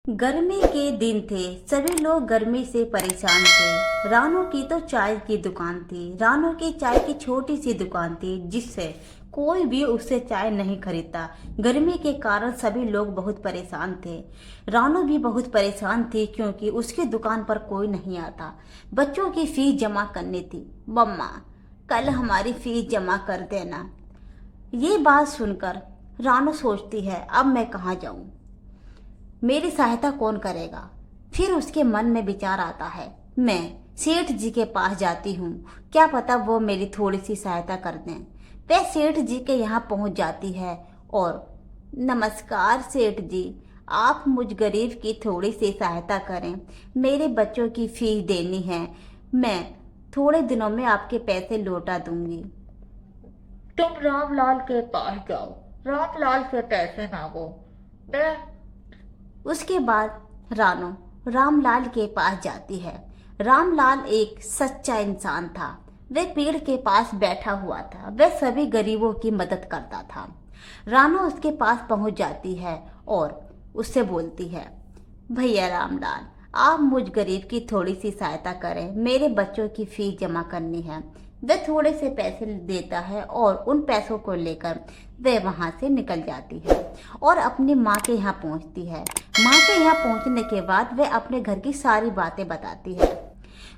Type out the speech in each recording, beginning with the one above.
गर्मी के दिन थे। सभी लोग गर्मी से परेशान थे। रानू की तो चाय की दुकान थी। रानू की चाय की छोटी सी दुकान थी जिससे कोई भी उससे चाय नहीं खरीदता। गर्मी के कारण सभी लोग बहुत परेशान थे। रानू भी बहुत परेशान थी क्योंकि उसकी दुकान पर कोई नहीं आता। बच्चों की फीस जमा करनी थी। मम्मा, कल हमारी फीस जमा कर देना। ये बात सुनकर रानू सोचती है, अब मैं कहाँ जाऊँ, मेरी सहायता कौन करेगा। फिर उसके मन में विचार आता है, मैं सेठ जी के पास जाती हूँ, क्या पता वो मेरी थोड़ी सी सहायता कर दें। वह सेठ जी के यहाँ पहुँच जाती है और नमस्कार सेठ जी, आप मुझ गरीब की थोड़ी सी सहायता करें, मेरे बच्चों की फीस देनी है, मैं थोड़े दिनों में आपके पैसे लौटा दूंगी। तुम रामलाल के पास जाओ, रामलाल से पैसे मांगो। मैं उसके बाद रानो रामलाल के पास जाती है। रामलाल एक सच्चा इंसान था। वह पेड़ के पास बैठा हुआ था। वह सभी गरीबों की मदद करता था। रानो उसके पास पहुंच जाती है और उससे बोलती है, भैया रामलाल, आप मुझ गरीब की थोड़ी सी सहायता करें, मेरे बच्चों की फीस जमा करनी है। वह थोड़े से पैसे देता है और उन पैसों को लेकर वह वहां से निकल जाती है और अपनी माँ के यहाँ पहुँचती है। माँ के यहाँ पहुँचने के बाद वह अपने घर की सारी बातें बताती है।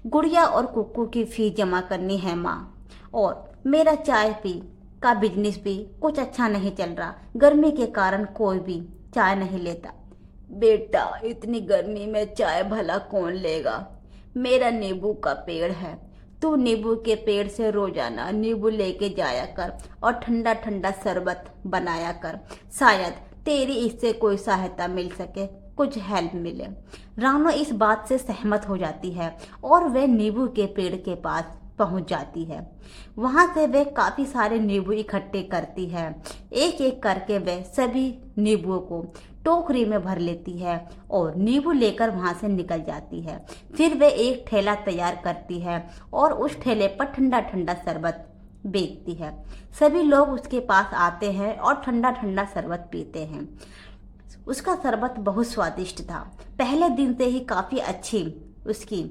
गुड़िया और कुक्कू की फीस जमा करनी है माँ, और मेरा चाय पी का बिजनेस भी कुछ अच्छा नहीं चल रहा। गर्मी के कारण कोई भी चाय नहीं लेता। बेटा, इतनी गर्मी में चाय भला कौन लेगा। मेरा नींबू का पेड़ है, तू नींबू के पेड़ से रोजाना नींबू लेके जाया कर और ठंडा ठंडा शरबत बनाया कर, शायद तेरी इससे कोई सहायता मिल सके, कुछ हेल्प मिले। रानो इस बात से सहमत हो जाती है और वह नींबू के पेड़ के पास पहुंच जाती है। वहां से वह काफी सारे नींबू इकट्ठे करती है। एक एक करके वह सभी नींबुओं को टोकरी में भर लेती है और नींबू लेकर वहां से निकल जाती है। फिर वह एक ठेला तैयार करती है और उस ठेले पर ठंडा ठंडा शरबत बेचती है। सभी लोग उसके पास आते हैं और ठंडा ठंडा शरबत पीते हैं। उसका शरबत बहुत स्वादिष्ट था। पहले दिन से ही काफी अच्छी उसकी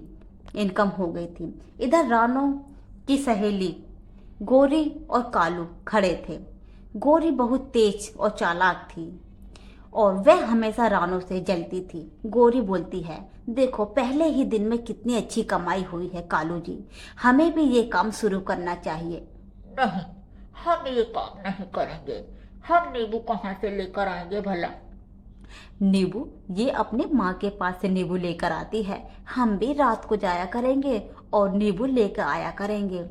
इनकम हो गई थी। इधर रानो की सहेली गोरी और कालू खड़े थे। गोरी बहुत तेज और चालाक थी और वह हमेशा रानो से जलती थी। गोरी बोलती है, देखो पहले ही दिन में कितनी अच्छी कमाई हुई है कालू जी, हमें भी ये काम शुरू करना चाहिए। नहीं, हम ये काम नहीं करेंगे। हम नींबू कहाँ से लेकर आएंगे भला। नींबू ये अपने माँ के पास से नींबू लेकर आती है, हम भी रात को जाया करेंगे और नींबू लेकर आया करेंगे।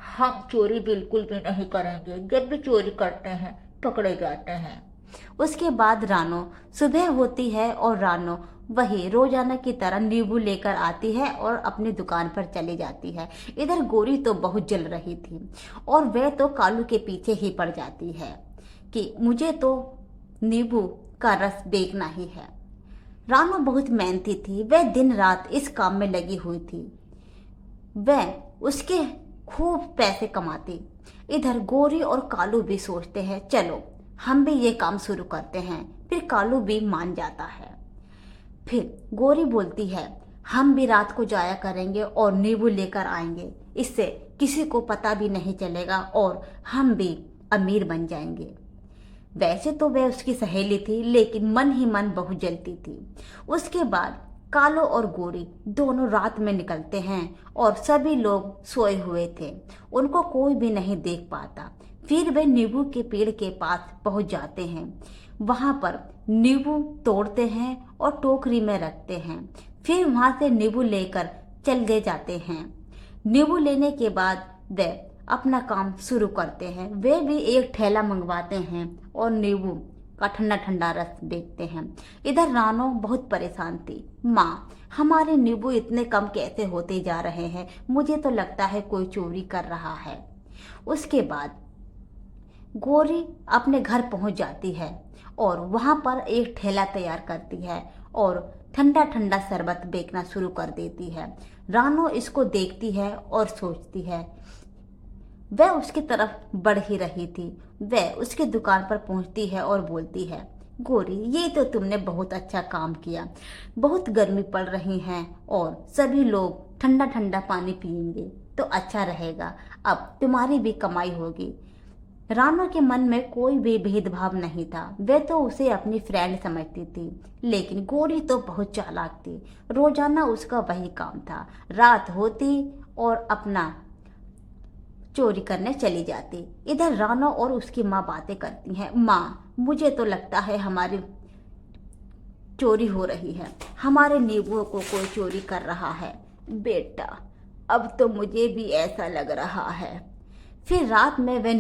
हम चोरी बिल्कुल भी नहीं करेंगे। जब भी चोरी करते हैं पकड़े जाते हैं। उसके बाद रानो सुबह होती है और रानो वही रोजाना की तरह नींबू लेकर आती है और अपनी दुकान पर चली जाती है। इधर गोरी तो बहुत जल रही थी और वह तो कालू के पीछे ही पड़ जाती है कि मुझे तो नींबू का रस बेचना ही है। रानो बहुत मेहनती थी। वह दिन रात इस काम में लगी हुई थी। वह उसके खूब पैसे कमाती। इधर गोरी और कालू भी सोचते हैं, चलो हम भी ये काम शुरू करते हैं। फिर कालू भी मान जाता है। फिर गोरी बोलती है, हम भी रात को जाया करेंगे और नींबू लेकर आएंगे, इससे किसी को पता भी नहीं चलेगा और हम भी अमीर बन जाएंगे। वैसे तो वह उसकी सहेली थी लेकिन मन ही मन बहुत जलती थी। उसके बाद कालो और गोरी दोनों रात में निकलते हैं और सभी लोग सोए हुए थे, उनको कोई भी नहीं देख पाता। फिर वे नींबू के पेड़ के पास पहुंच जाते हैं। वहां पर नींबू तोड़ते हैं और टोकरी में रखते हैं। फिर वहां से नींबू लेकर चले जाते हैं। नींबू लेने के बाद वे अपना काम शुरू करते हैं। वे भी एक ठेला मंगवाते हैं और नींबू का ठंडा ठंडा रस बेचते हैं। इधर रानो बहुत परेशान थी। माँ, हमारे नींबू इतने कम कैसे होते जा रहे हैं, मुझे तो लगता है कोई चोरी कर रहा है। उसके बाद गोरी अपने घर पहुंच जाती है और वहां पर एक ठेला तैयार करती है और ठंडा ठंडा शरबत बेचना शुरू कर देती है। रानो इसको देखती है और सोचती है। वह उसकी तरफ बढ़ ही रही थी। वह उसकी दुकान पर पहुंचती है और बोलती है, गोरी, ये तो तुमने बहुत अच्छा काम किया। बहुत गर्मी पड़ रही है और सभी लोग ठंडा ठंडा पानी पियेंगे तो अच्छा रहेगा। अब तुम्हारी भी कमाई होगी। रानू के मन में कोई भी भेदभाव नहीं था। वे तो उसे अपनी फ्रेंड समझती थी, लेकिन गोरी तो बहुत चालाक थी। रोजाना उसका वही काम था। रात होती और अपना चोरी करने चली जाती। इधर रानो और उसकी माँ बातें करती हैं। माँ, मुझे तो लगता है हमारी चोरी हो रही है, हमारे नींबुओं को कोई चोरी कर रहा है। बेटा, अब तो मुझे भी ऐसा लग रहा है। फिर रात में वे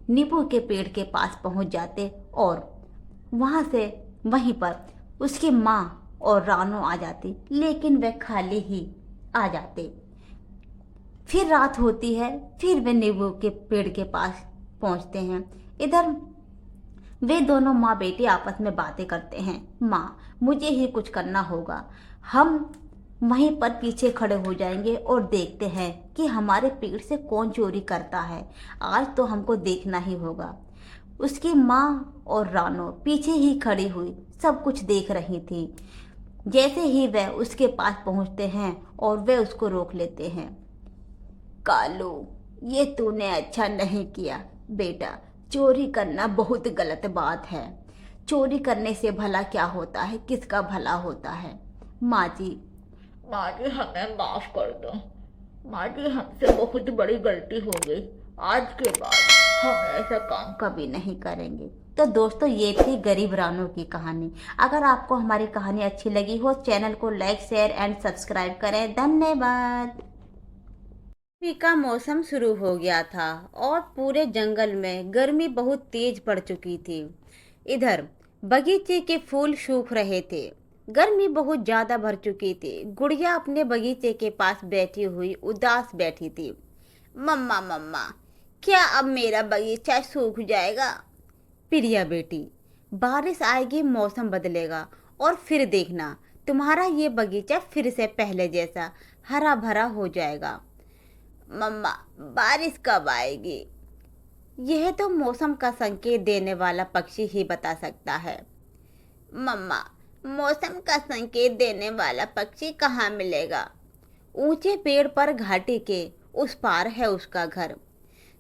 नींबू के पेड़ के पास पहुंच जाते और वहां से वहीं पर उसकी माँ और रानो आ जाती, लेकिन वे खाली ही आ जाते। फिर रात होती है। फिर वे नींबू के पेड़ के पास पहुंचते हैं। इधर वे दोनों माँ बेटी आपस में बातें करते हैं। माँ, मुझे ही कुछ करना होगा। हम वहीं पर पीछे खड़े हो जाएंगे और देखते हैं कि हमारे पेड़ से कौन चोरी करता है। आज तो हमको देखना ही होगा। उसकी माँ और रानो पीछे ही खड़ी हुई सब कुछ देख रही थी। जैसे ही वह उसके पास पहुंचते हैं और वे उसको रोक लेते हैं। कालू, ये तूने अच्छा नहीं किया बेटा। चोरी करना बहुत गलत बात है। चोरी करने से भला क्या होता है, किसका भला होता है। माँ जी, माँ जी, हमें माफ कर दो। माँ जी, हमसे बहुत बड़ी गलती हो गई। आज के बाद हम ऐसा काम कभी नहीं करेंगे। तो दोस्तों, ये थी गरीब रानू की कहानी। अगर आपको हमारी कहानी अच्छी लगी हो, चैनल को लाइक शेयर एंड सब्सक्राइब करें। धन्यवाद। गर्मी का मौसम शुरू हो गया था और पूरे जंगल में गर्मी बहुत तेज पड़ चुकी थी। इधर बगीचे के फूल सूख रहे थे। गर्मी बहुत ज्यादा बढ़ चुकी थी। गुड़िया अपने बगीचे के पास बैठी हुई उदास बैठी थी। मम्मा मम्मा, क्या अब मेरा बगीचा सूख जाएगा? प्रिया बेटी, बारिश आएगी, मौसम बदलेगा और फिर देखना तुम्हारा ये बगीचा फिर से पहले जैसा हरा भरा हो जाएगा। मम्मा, बारिश कब आएगी? यह तो मौसम का संकेत देने वाला पक्षी ही बता सकता है। मम्मा, मौसम का संकेत देने वाला पक्षी कहाँ मिलेगा? ऊंचे पेड़ पर घाटी के उस पार है उसका घर।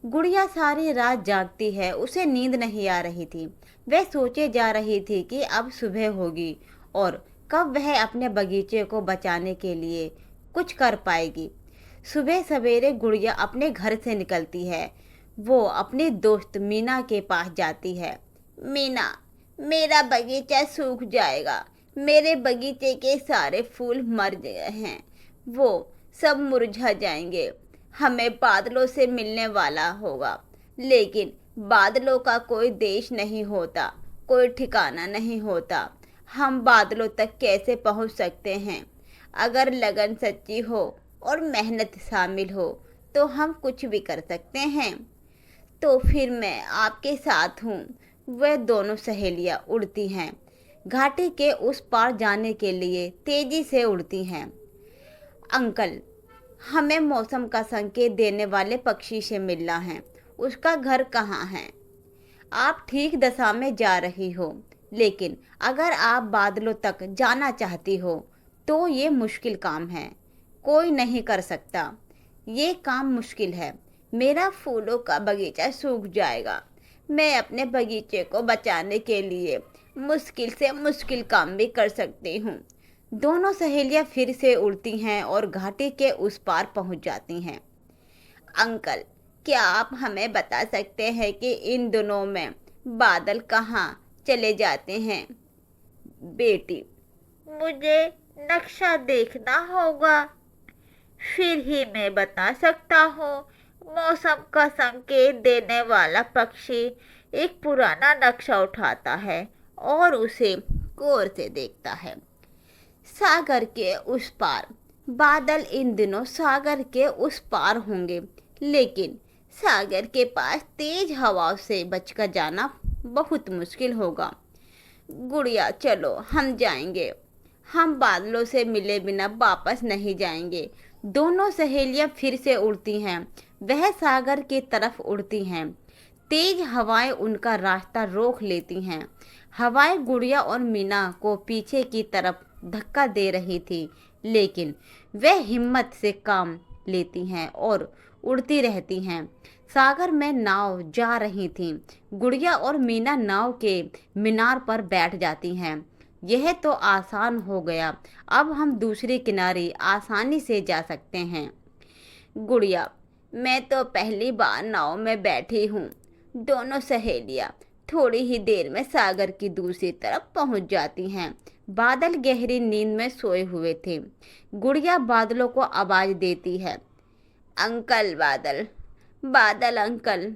गुड़िया सारी रात जागती है, उसे नींद नहीं आ रही थी। वह सोचे जा रही थी कि अब सुबह होगी और कब वह अपने बगीचे को बचाने के लिए कुछ कर पाएगी। सुबह सवेरे गुड़िया अपने घर से निकलती है। वो अपनी दोस्त मीना के पास जाती है। मीना, मेरा बगीचा सूख जाएगा। मेरे बगीचे के सारे फूल मर गए हैं, वो सब मुरझा जाएंगे। हमें बादलों से मिलने वाला होगा, लेकिन बादलों का कोई देश नहीं होता, कोई ठिकाना नहीं होता। हम बादलों तक कैसे पहुंच सकते हैं? अगर लगन सच्ची हो और मेहनत शामिल हो तो हम कुछ भी कर सकते हैं। तो फिर मैं आपके साथ हूँ। वह दोनों सहेलियाँ उड़ती हैं। घाटी के उस पार जाने के लिए तेजी से उड़ती हैं। अंकल, हमें मौसम का संकेत देने वाले पक्षी से मिलना है। उसका घर कहाँ है? आप ठीक दिशा में जा रही हो, लेकिन अगर आप बादलों तक जाना चाहती हो तो ये मुश्किल काम है। कोई नहीं कर सकता। ये काम मुश्किल है। मेरा फूलों का बगीचा सूख जाएगा। मैं अपने बगीचे को बचाने के लिए मुश्किल से मुश्किल काम भी कर सकती हूँ। दोनों सहेलियाँ फिर से उड़ती हैं और घाटी के उस पार पहुँच जाती हैं। अंकल, क्या आप हमें बता सकते हैं कि इन दिनों में बादल कहाँ चले जाते हैं? बेटी, मुझे नक्शा देखना होगा, फिर ही मैं बता सकता हूँ। मौसम का संकेत देने वाला पक्षी एक पुराना नक्शा उठाता है और उसे गौर से देखता है। सागर के उस पार। बादल इन दिनों सागर के उस पार होंगे, लेकिन सागर के पास तेज हवाओं से बचकर जाना बहुत मुश्किल होगा। गुड़िया, चलो हम जाएंगे। हम बादलों से मिले बिना वापस नहीं जाएंगे। दोनों सहेलियां फिर से उड़ती हैं। वह सागर की तरफ उड़ती हैं। तेज हवाएं उनका रास्ता रोक लेती हैं। हवाएं गुड़िया और मीना को पीछे की तरफ धक्का दे रही थी, लेकिन वे हिम्मत से काम लेती हैं और उड़ती रहती हैं। सागर में नाव जा रही थी। गुड़िया और मीना नाव के मीनार पर बैठ जाती हैं। यह तो आसान हो गया, अब हम दूसरे किनारे आसानी से जा सकते हैं। गुड़िया, मैं तो पहली बार नाव में बैठी हूँ। दोनों सहेलियाँ थोड़ी ही देर में सागर की दूसरी तरफ पहुंच जाती हैं। बादल गहरी नींद में सोए हुए थे। गुड़िया बादलों को आवाज देती है, अंकल बादल, बादल अंकल।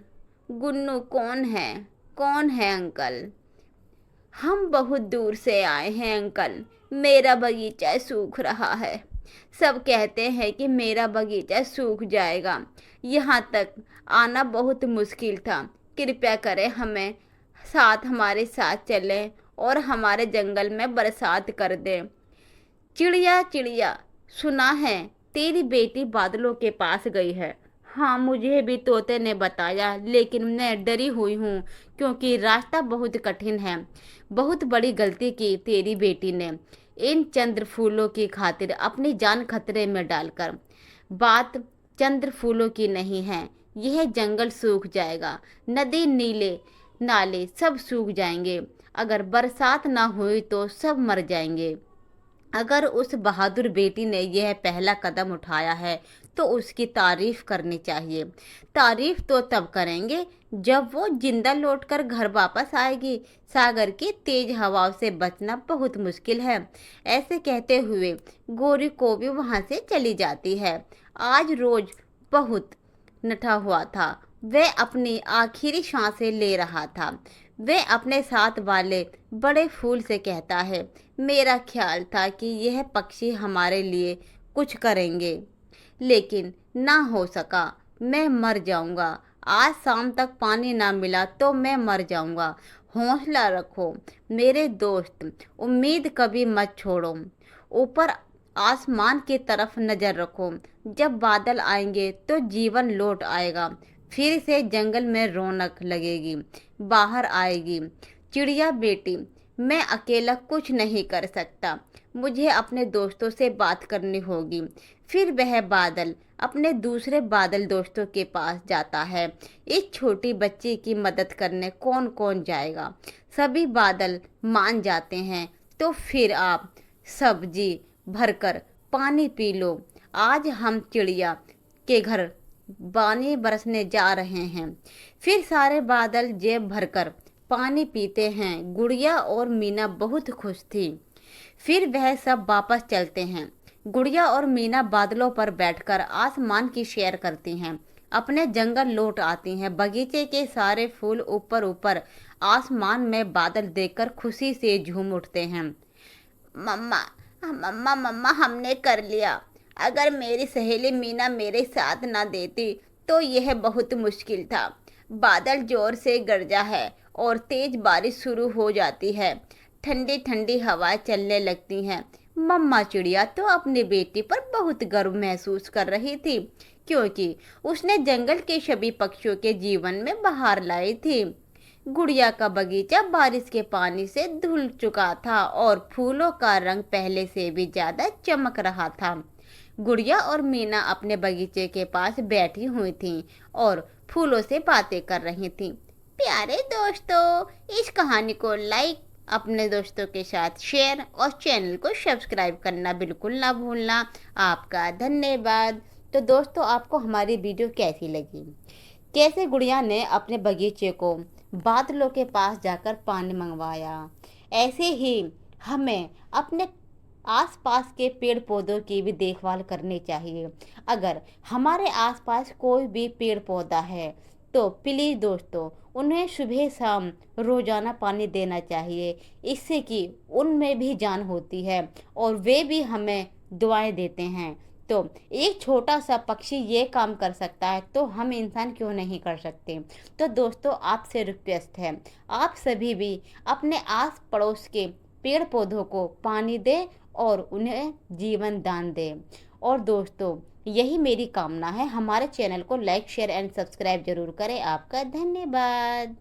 गुन्नू कौन है? कौन है अंकल? हम बहुत दूर से आए हैं अंकल, मेरा बगीचा सूख रहा है। सब कहते हैं कि मेरा बगीचा सूख जाएगा। यहाँ तक आना बहुत मुश्किल था। कृपया करें हमारे साथ चलें और हमारे जंगल में बरसात कर दें। चिड़िया चिड़िया, सुना है तेरी बेटी बादलों के पास गई है। हाँ, मुझे भी तोते ने बताया, लेकिन मैं डरी हुई हूँ क्योंकि रास्ता बहुत कठिन है। बहुत बड़ी गलती की तेरी बेटी ने, इन चंद्र फूलों की खातिर अपनी जान खतरे में डालकर। बात चंद्र फूलों की नहीं है, यह जंगल सूख जाएगा, नदी नीले नाले सब सूख जाएंगे। अगर बरसात ना हुई तो सब मर जाएंगे। अगर उस बहादुर बेटी ने यह पहला कदम उठाया है तो उसकी तारीफ करनी चाहिए। तारीफ तो तब करेंगे जब वो जिंदा लौटकर घर वापस आएगी। सागर की तेज हवाओं से बचना बहुत मुश्किल है। ऐसे कहते हुए गोरी को भी वहां से चली जाती है। आज रोज बहुत नठा हुआ था। वह अपनी आखिरी सांसें ले रहा था। वह अपने साथ वाले बड़े फूल से कहता है, मेरा ख्याल था कि यह पक्षी हमारे लिए कुछ करेंगे, लेकिन ना हो सका। मैं मर जाऊंगा। आज शाम तक पानी ना मिला तो मैं मर जाऊंगा। हौसला रखो मेरे दोस्त, उम्मीद कभी मत छोड़ो। ऊपर आसमान की तरफ नजर रखो। जब बादल आएंगे तो जीवन लौट आएगा। फिर से जंगल में रौनक लगेगी, बाहर आएगी। चिड़िया बेटी, मैं अकेला कुछ नहीं कर सकता। मुझे अपने दोस्तों से बात करनी होगी। फिर वह बादल अपने दूसरे बादल दोस्तों के पास जाता है। इस छोटी बच्ची की मदद करने कौन कौन जाएगा? सभी बादल मान जाते हैं। तो फिर आप सब्जी भरकर पानी पी लो। आज हम चिड़िया के घर पानी बरसने जा रहे हैं। फिर सारे बादल जेब भरकर पानी पीते हैं। गुड़िया और मीना बहुत खुश थी। फिर वह सब वापस चलते हैं। गुड़िया और मीना बादलों पर बैठकर आसमान की सैर करती हैं। अपने जंगल लौट आती हैं। बगीचे के सारे फूल ऊपर ऊपर आसमान में बादल देखकर खुशी से झूम उठते हैं। मम्मा मम्मा मम्मा, हमने कर लिया। अगर मेरी सहेली मीना मेरे साथ ना देती तो यह बहुत मुश्किल था। बादल जोर से गरजा है और तेज बारिश शुरू हो जाती है। ठंडी ठंडी हवाएं चलने लगती हैं। मम्मा चिड़िया तो अपनी बेटी पर बहुत गर्व महसूस कर रही थी, क्योंकि उसने जंगल के सभी पक्षियों के जीवन में बहार लाई थी। गुड़िया का बगीचा बारिश के पानी से धुल चुका था और फूलों का रंग पहले से भी ज्यादा चमक रहा था। गुड़िया और मीना अपने बगीचे के पास बैठी हुई थीं और फूलों से बातें कर रही थीं। प्यारे दोस्तों, इस कहानी को लाइक, अपने दोस्तों के साथ शेयर और चैनल को सब्सक्राइब करना बिल्कुल ना भूलना। आपका धन्यवाद। तो दोस्तों, आपको हमारी वीडियो कैसी लगी? कैसे गुड़िया ने अपने बगीचे को बादलों के पास जाकर पानी मंगवाया, ऐसे ही हमें अपने आसपास के पेड़ पौधों की भी देखभाल करनी चाहिए। अगर हमारे आसपास कोई भी पेड़ पौधा है तो प्लीज़ दोस्तों, उन्हें सुबह शाम रोजाना पानी देना चाहिए। इससे कि उनमें भी जान होती है और वे भी हमें दुआएं देते हैं। तो एक छोटा सा पक्षी ये काम कर सकता है तो हम इंसान क्यों नहीं कर सकते? तो दोस्तों, आपसे रिक्वेस्ट है, आप सभी भी अपने आस पड़ोस के पेड़ पौधों को पानी दें और उन्हें जीवन दान दें। और दोस्तों, यही मेरी कामना है। हमारे चैनल को लाइक, शेयर एंड सब्सक्राइब जरूर करें। आपका धन्यवाद।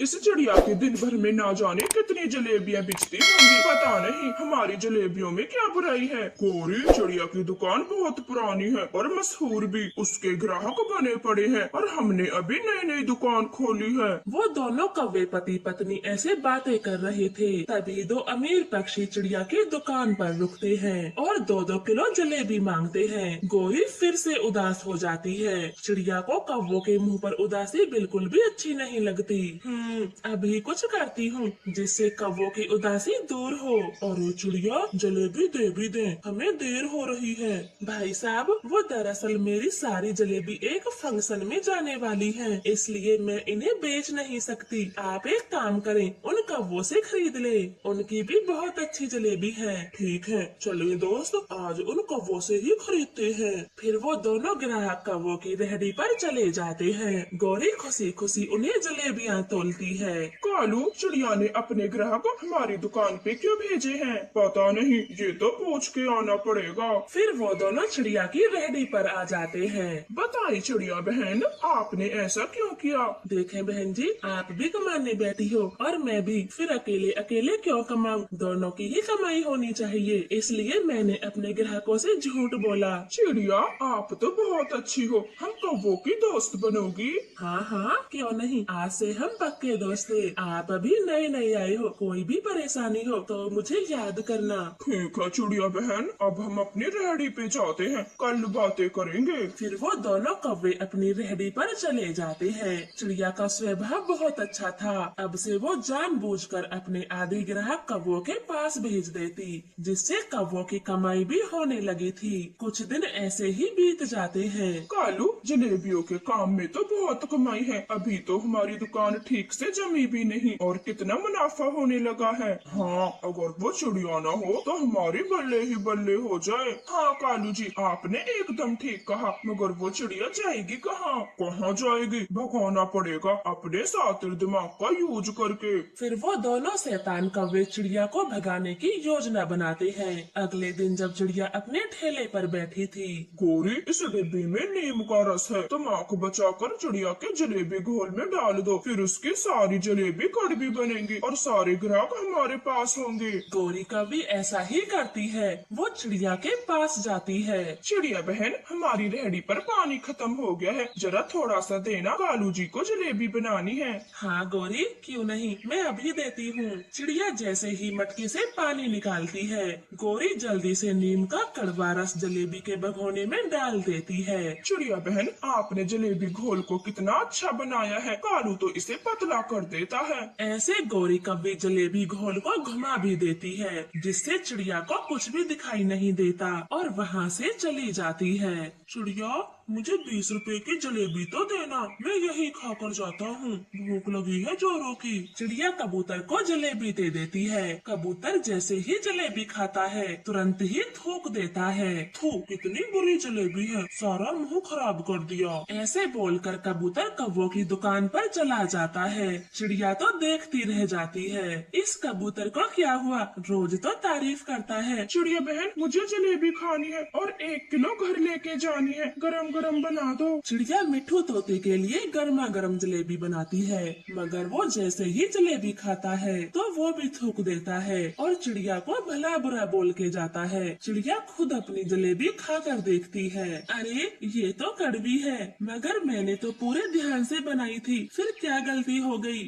इस चिड़िया के दिन भर में ना जाने कितनी जलेबियां बिकती होंगी। पता नहीं हमारी जलेबियों में क्या बुराई है। गौरी, चिड़िया की दुकान बहुत पुरानी है और मशहूर भी। उसके ग्राहक बने पड़े हैं और हमने अभी नई नई दुकान खोली है। वो दोनों कौवे पति पत्नी ऐसे बातें कर रहे थे, तभी दो अमीर पक्षी चिड़िया की दुकान पर रुकते हैं और 2-2 किलो जलेबी मांगते हैं। गौरी फिर से उदास हो जाती है। चिड़िया को कौवों के मुंह पर उदासी बिल्कुल भी अच्छी नहीं लगती। अभी कुछ करती हूँ जिससे कौवों की उदासी दूर हो। और वो चिड़िया, जलेबी दे भी दे, हमें देर हो रही है। भाई साहब, वो दरअसल मेरी सारी जलेबी एक फंक्शन में जाने वाली है, इसलिए मैं इन्हें बेच नहीं सकती। आप एक काम करें, उन कौवों से खरीद ले, उनकी भी बहुत अच्छी जलेबी है। ठीक है, चलिए दोस्त, आज उन कौवों से ही खरीदते हैं। फिर वो दोनों ग्राहक कौवों की रेहड़ी पर चले जाते हैं। गौरी खुशी खुशी उन्हें जलेबियाँ तोलती है। कालू, चिड़िया ने अपने ग्राहक हमारी दुकान पे क्यों भेजे हैं? पता नहीं, ये तो पूछ के आना पड़ेगा। फिर वो दोनों चिड़िया की रेहड़ी पर आ जाते हैं। बताइए चिड़िया बहन, आपने ऐसा क्यों किया? देखें बहन जी, आप भी कमाने बैठी हो और मैं भी, फिर अकेले अकेले क्यों कमाऊं? दोनों की ही कमाई होनी चाहिए, इसलिए मैंने अपने ग्राहकों से झूठ बोला। चिड़िया, आप तो बहुत अच्छी हो, हम कौवों की दोस्त बनोगी? हाँ हाँ, क्यों नहीं, आज से हम पक्के दोस्त हैं। आप अभी नए नए आए हो, कोई भी परेशानी हो तो मुझे याद करना। ठीक है चिड़िया बहन, अब हम अपनी रेहड़ी पे जाते हैं, कल बातें करेंगे। फिर वो दोनों कौवे अपनी रेहड़ी पर चले जाते हैं। चिड़िया का स्वभाव बहुत अच्छा था। अब से वो जानबूझकर अपने आदि ग्राहक कौवों के पास भेज देती, जिससे कौवों की कमाई भी होने लगी थी। कुछ दिन ऐसे ही बीत जाते हैं। कालू, जलेबियों के काम में तो बहुत कमाई है। अभी तो हमारी दुकान ठीक से जमी भी नहीं और कितना मुनाफा होने लगा है। हाँ, अगर वो चिड़िया न हो तो हमारी बल्ले ही बल्ले हो जाए। हाँ कालू जी, आपने एकदम ठीक कहा, मगर वो चिड़िया जाएगी कहाँ? कहाँ जाएगी? भगाना पड़ेगा अपने शातिर दिमाग का यूज करके। फिर वो दोनों शैतान कौवे चिड़िया को भगाने की योजना बनाते हैं। अगले दिन जब चिड़िया अपने ठेले पर बैठी थी। गौरी, इस डिब्बे में नीम का रस है, तुम आँख बचाकर चिड़िया के जलेबी घोल में डाल दो, फिर उसकी सारी जलेबी कड़वी बनेंगी और सारे ग्राहक हमारे पास होंगे। गौरी कभी ऐसा ही करती है। वो चिड़िया के पास जाती है। चिड़िया बहन, हमारी रेहड़ी पर पानी खत्म हो गया है, जरा थोड़ा सा देना, कालू जी को जलेबी बनानी है। हाँ गौरी, क्यों नहीं, मैं अभी देती हूँ। चिड़िया जैसे ही मटके से पानी निकालती है, गौरी जल्दी से नीम का कड़वा रस जलेबी के भगोने में डाल देती है। चिड़िया बहन, आपने जलेबी घोल को कितना अच्छा बनाया है, कालू तो इसे पतला कर देता है। ऐसे गौरी कभी जलेबी घोल को घुमा भी देती है, जिससे चिड़िया को कुछ भी दिखाई नहीं देता और वहाँ से चली जाती है। चिड़िया, मुझे 20 रुपए की जलेबी तो देना, मैं यही खाकर जाता हूँ, भूख लगी है जोरों की। चिड़िया कबूतर को जलेबी दे देती है। कबूतर जैसे ही जलेबी खाता है, तुरंत ही थूक देता है। थू, कितनी बुरी जलेबी है, सारा मुंह खराब कर दिया। ऐसे बोलकर कबूतर कौवों की दुकान पर चला जाता है। चिड़िया तो देखती रह जाती है, इस कबूतर को क्या हुआ, रोज तो तारीफ करता है। चिड़िया बहन, मुझे जलेबी खानी है और 1 किलो घर लेके जानी है, गरम गरम बना दो। चिड़िया मिट्ठू तोते के लिए गर्मा गर्म जलेबी बनाती है, मगर वो जैसे ही जलेबी खाता है तो वो भी थूक देता है और चिड़िया को भला बुरा बोल के जाता है। चिड़िया खुद अपनी जलेबी खाकर देखती है, अरे ये तो कड़वी है, मगर मैंने तो पूरे ध्यान से बनाई थी, फिर क्या गलती हो गई?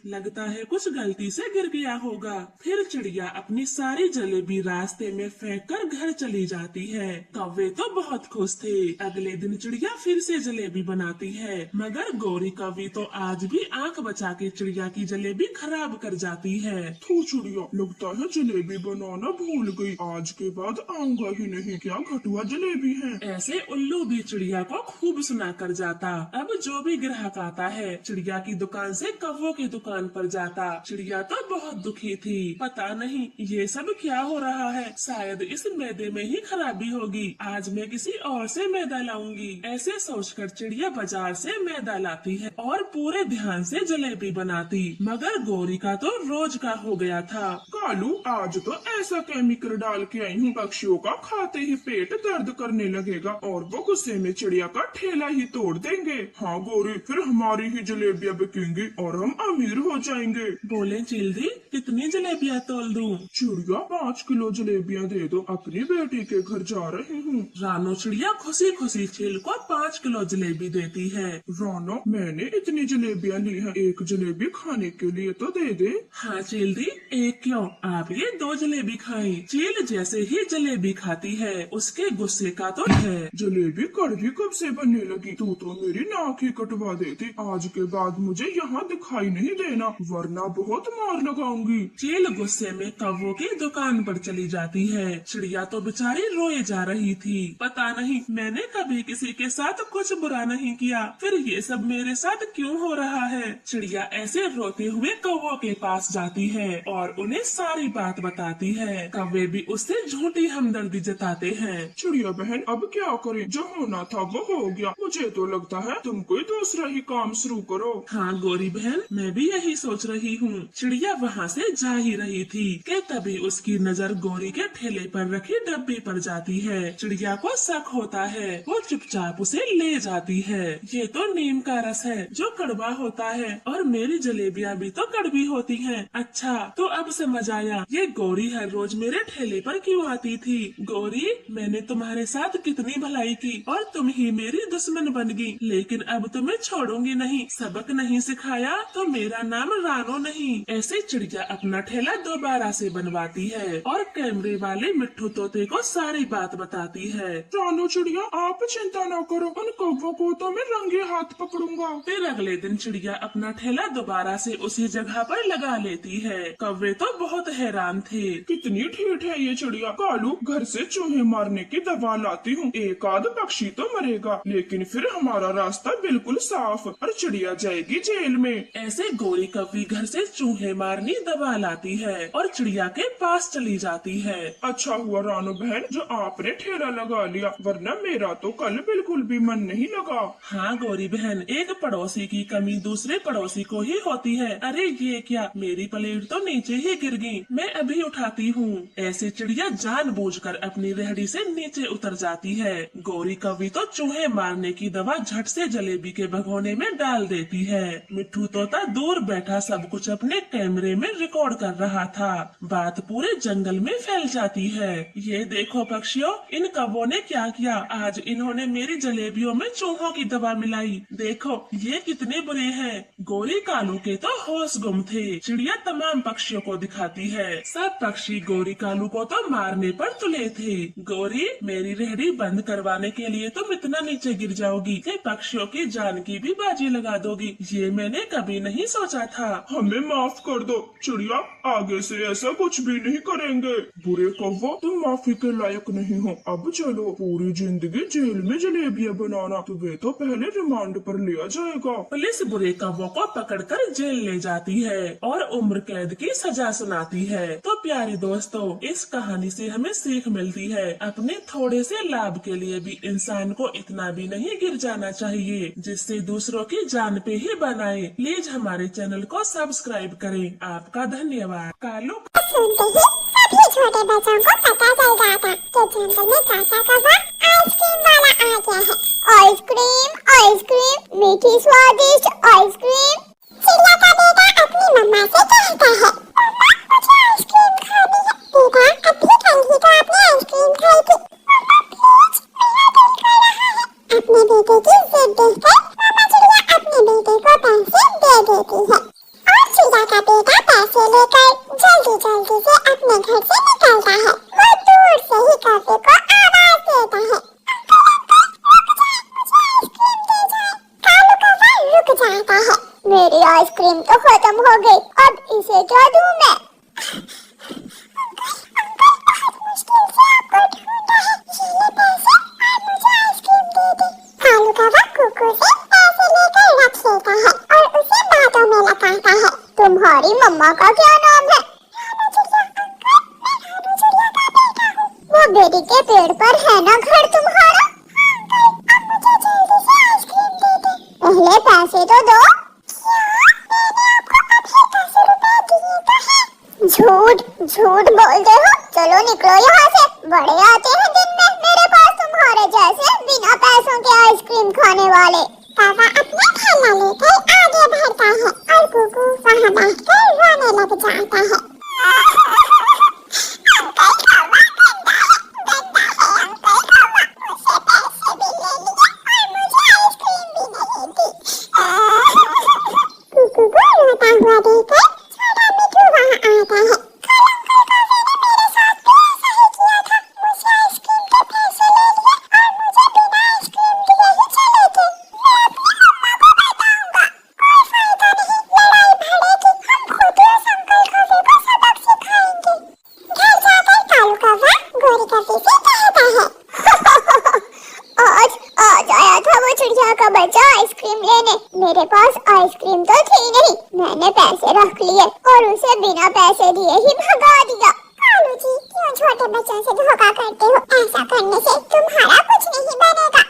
लगता है कुछ गलती से गिर गया होगा। फिर चिड़िया अपनी सारी जलेबी रास्ते में फेंक कर घर चली जाती है। कौवे तो बहुत खुश थे। अगले दिन चिड़िया फिर से जलेबी बनाती है, मगर गौरी कौवी तो आज भी आंख बचा के चिड़िया की जलेबी खराब कर जाती है। थू चिड़िया, लगता है जलेबी बनाना भूल गई, आज के बाद आऊंगा ही नहीं, क्या घटुआ जलेबी है। ऐसे उल्लू भी चिड़िया को खूब सुना कर जाता। अब जो भी ग्राहक आता है, चिड़िया की दुकान से कौवों की दुकान पर जाता। चिड़िया तो बहुत दुखी थी, पता नहीं ये सब क्या हो रहा है, शायद इस मैदे में ही खराबी होगी, आज मैं किसी और से मैदा लाऊंगी। खाऊंगी। ऐसे सोचकर चिड़िया बाजार से मैदा लाती है और पूरे ध्यान से जलेबी बनाती, मगर गौरी का तो रोज का हो गया था। कालू, आज तो ऐसा केमिकल डाल के आई हूँ, पक्षियों का खाते ही पेट दर्द करने लगेगा और वो गुस्से में चिड़िया का ठेला ही तोड़ देंगे। हाँ गौरी, फिर हमारी ही जलेबियाँ बिकेंगी और हम अमीर हो जाएंगे। बोले चिल्दी, कितनी जलेबियाँ तोल दूं? चिड़िया 5 किलो जलेबियाँ दे दो, अपनी बेटी के घर जा रही हूँ। रानो चिड़िया खुशी खुशी चील को 5 किलो जलेबी देती है। रानो, मैंने इतनी जलेबियाँ ली हैं, एक जलेबी खाने के लिए तो दे दे। हाँ चिल्दी, एक क्यों, आप ये 2 जलेबी खाएं। चील जैसे ही जलेबी खाती है उसके गुस्से का तो है। जलेबी कड़वी कब से बनने लगी? तू तो मेरी नाक ही कटवा देती। आज के बाद मुझे यहाँ दिखाई नहीं देना, वरना बहुत मार लगाऊंगी। चील गुस्से में कौवों की दुकान पर चली जाती है। चिड़िया तो बेचारी रोए जा रही थी। पता नहीं मैंने कभी किसी के साथ कुछ बुरा नहीं किया, फिर ये सब मेरे साथ क्यों हो रहा है। चिड़िया ऐसे रोते हुए कौवों के पास जाती है और उन्हें सारी बात बताती है। कौवे भी उससे झूठी हमदर्दी जताते हैं। चिड़िया बहन, अब क्या करें? जो होना था वो हो गया। मुझे तो लगता है तुम कोई दूसरा ही काम शुरू करो। हाँ गौरी बहन, मैं भी यही सोच रही हूँ। चिड़िया वहाँ से जा ही रही थी कि तभी उसकी नजर गौरी के ठेले पर रखी डब्बी पर जाती है। चिड़िया को शक होता है, वो चुपचाप उसे ले जाती है। ये तो नीम का रस है जो कड़वा होता है और मेरी जलेबियाँ भी तो कड़वी होती हैं। अच्छा, तो अब समझ आया ये गौरी हर रोज मेरे ठेले पर क्यों आती थी। गौरी, मैंने तुम्हारे साथ कितनी भलाई की और तुम ही मेरी दुश्मन बन गई, लेकिन अब तुम्हें छोड़ूंगी नहीं। सबक नहीं सिखाया तो मेरा नाम रानो नहीं। ऐसे चिड़िया अपना ठेला दोबारा से बनवाती है और कैमरे वाले मिट्ठू तोते को सारी बात बताती है। रानो चिड़िया, आप चिंता न करो, उन कौवों को तो मैं रंगे हाथ पकड़ूंगा। फिर अगले दिन चिड़िया अपना ठेला दोबारा से उसी जगह पर लगा लेती है। कौवे तो बहुत हैरान थे। कितनी ठेठ है ये चिड़िया। कालू, घर से चूहे मारने की दवा लाती हूँ, एक आध पक्षी तो मरेगा, लेकिन फिर हमारा रास्ता बिल्कुल साफ और चिड़िया जाएगी जेल में। ऐसे गौरी कौवी घर से चूहे मारनी दवा लाती है और चिड़िया के पास चली जाती है। अच्छा हुआ रानो बहन जो आपने ठेला लगा लिया, वरना मेरा तो कल बिल्कुल भी मन नहीं लगा। हाँ गौरी बहन, एक पड़ोसी की कमी दूसरे पड़ोसी को ही होती है। अरे ये क्या, मेरी प्लेट तो नीचे ही गिर गई, मैं अभी उठाती हूँ। ऐसे चिड़िया जानबूझकर अपनी रेहड़ी से नीचे उतर जाती है। गौरी कौवी तो चूहे मारने की दवा झट से जलेबी के भगोने में डाल देती है। मिट्ठू तोता दूर बैठा सब कुछ अपने कैमरे में रिकॉर्ड कर रहा था। बात पूरे जंगल में फैल जाती है। ये देखो पक्षियों, इन कौवों ने क्या किया, आज इन्होंने मेरी जलेबियों में चूहों की दवा मिलाई। देखो ये कितने बुरे हैं। गौरी कालू के तो होश गुम थे। चिड़िया तमाम पक्षियों को दिखाती है। सब पक्षी गौरी कालू को तो मारने पर तुले थे। गौरी, मेरी रेहड़ी बंद करवाने के लिए तुम इतना नीचे गिर जाओगी कि पक्षियों की जान की भी बाजी लगा दोगी। ये मैंने कभी नहीं सोचा था। हमें माफ कर दो चिड़िया, आगे से ऐसा कुछ भी नहीं करेंगे। बुरे कौवो, तुम माफी के लायक नहीं हो। अब चलो, पूरी जिंदगी जेल में जलेबियाँ बनाना, तुम्हें तो पहले रिमांड पर लिया जाएगा। पुलिस बुरे कौवों को पकड़कर जेल ले जाती है और उम्र कैद की सजा सुनाती है। तो प्यारे दोस्तों, इस कहानी से हमें सीख मिलती है, अपने थोड़े से लाभ के लिए भी इंसान को इतना भी नहीं गिर जाना चाहिए जिससे दूसरों की जान पे ही बनाए। प्लीज हमारे चैनल को सब्सक्राइब करें। आपका धन्यवाद। कालू सुनते ही सभी छोटे बच्चों को पता चल जाता कि जंगल में चाचा कौवा आइसक्रीम वाला आ गया है। आइसक्रीम, आइसक्रीम, मीठी स्वादिष्ट आइसक्रीम। चिड़िया का बेटा अपनी मम्मा से कहता है, मम्मा मुझे आइसक्रीम खानी है। बेटा, अभी कल ही तो आपने आइसक्रीम खाई थी। मम्मा प्लीज, मेरा दिल कर रहा है। अपने बेटे की जिद देखकर मामा चिड़िया अपने बेटे को पैसे दे देती है और चिड़िया का बेटा पैसे लेकर जल्दी जल्दी से अपने घर से निकलता है। वो दूर से ही कौवे को आवाज देता है, अंकल अंकल रुक जाए, मुझे आइसक्रीम दे जाए। कालू कौवा रुक जाता है, मेरी आइसक्रीम तो खत्म हो गई, अब इसे क्या दूं मैं। अंकल बहुत मुश्किल से आपको ढूंढा है, ये ले पैसे और मुझे आइसक्रीम दे दे। कालू कौवा कुकू से पैसे लेकर रख लेता है और उसे बातों में लगाता है, तुम्हारी मम्मा का क्या नाम है? रानू चिड़िया। अंकल, मैं रानू चिड़िया का बेटा हूँ। वो बेरी के पेड़ पर है ना घर तुम्हारा? हाँ अंकल, अब मुझे तो दो। मैंने आपको अभी 10 रुपए दिए तो हैं। झूठ झूठ बोलते हो। चलो निकलो यहाँ से। बड़े आते हैं दिन में मेरे पास तुम्हारे जैसे बिना पैसों के आइसक्रीम खाने वाले। पापा अपना थैला लेकर आगे बढ़ता है और कुकू वहाँ बैठकर रोने लग जाता है। अंकल कौवा गंदा है, अंकल कौवा। मुझसे पैसे भी ले लिए और मुझे आइसक्रीम भी नहीं दी। कुकू को रोता हुआ देखकर छोटा मिठू वहाँ आता है। कल अंकल कौवे ने मेरे साथ भी ऐसा ही किया था। मुझे आइसक्रीम के पैसे ले लिए और मुझे बिना आइसक्रीम दिए ही चले गए। मैं अपनी मम्मा को बताऊंगा। कोई फायदा नहीं, लड़ाई बढ़ेगी। हम खुद ही उस अंकल कौवे को सबक सिखाएंगे। घर जाकर कालू कौवा गोरी कौवे से कहता है, आज आया था वो चिड़िया का बच्चा आइसक्रीम लेने। मेरे पास आइसक्रीम तो थी नहीं, मैंने पैसे रख लिए और उसे बिना पैसे दिए ही भगा दिया। कालू जी क्यों छोटे बच्चों से धोखा करते हो? ऐसा करने से तुम्हारा कुछ नहीं बनेगा।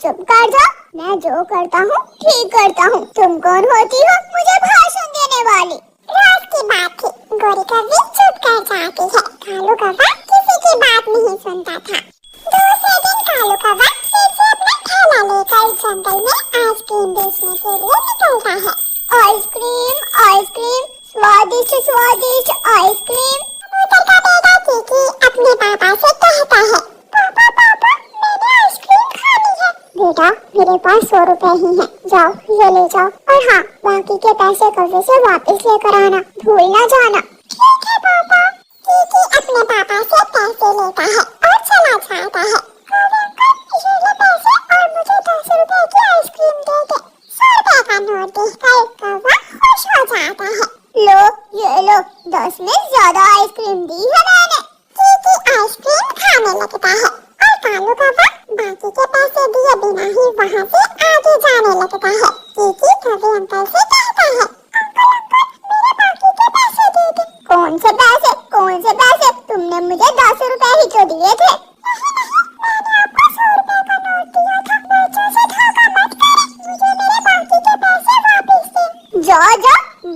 चुप कर जाओ। मैं जो करता हूँ ठीक करता हूँ। तुम कौन होती हो मुझे भाषण देने वाली? रात की बात थी, गोरी कौवी चुप कर जाती है। कालू कौवा किसी की बात नहीं सुनता था। दूसरे दिन कालू कौवा फिर से अपना थैला लेकर जंगल में आइसक्रीम बेचने के लिए निकलता है। आइसक्रीम आइसक्रीम, स्वादिष्ट स्वादिष्ट आइसक्रीम। कबूतर का बेटा कीकी अपने पापा से कहता है, पापा पापा मैंने आइसक्रीम खानी है। बेटा मेरे पास 100 रुपए ही हैं, जाओ ये ले जाओ और हाँ बाकी के पैसे कौवे से वापस लेकर आना, भूल ना जाना। ठीक है पापा। कीकी अपने पापा से पैसे लेता है और चला जाता है। कौवे अंकल ये ले पैसे और मुझे 10 रुपए की आइसक्रीम दे दे। 100 रुपए का नोट देखकर कौवा खुश हो जाता है। लो ये लो, 10 में ज्यादा आइसक्रीम दी है मैंने। कीकी आइसक्रीम खाने लगता है और कालू कौवा बाकी के पैसे दिए बिना ही वहाँ से आगे जाने लगता है। कीकी कौवे अंकल से कहता है, अंकल अंकल मेरे बाकी के पैसे दे दे। कौन से पैसे? कौन से पैसे? तुमने मुझे 10 रुपए ही तो दिए थे। नहीं नहीं, मैंने आपको 100 रुपए का नोट दिया था। बच्चों से धोखा मत करें, मुझे मेरे बाकी के पैसे वापस दे। जा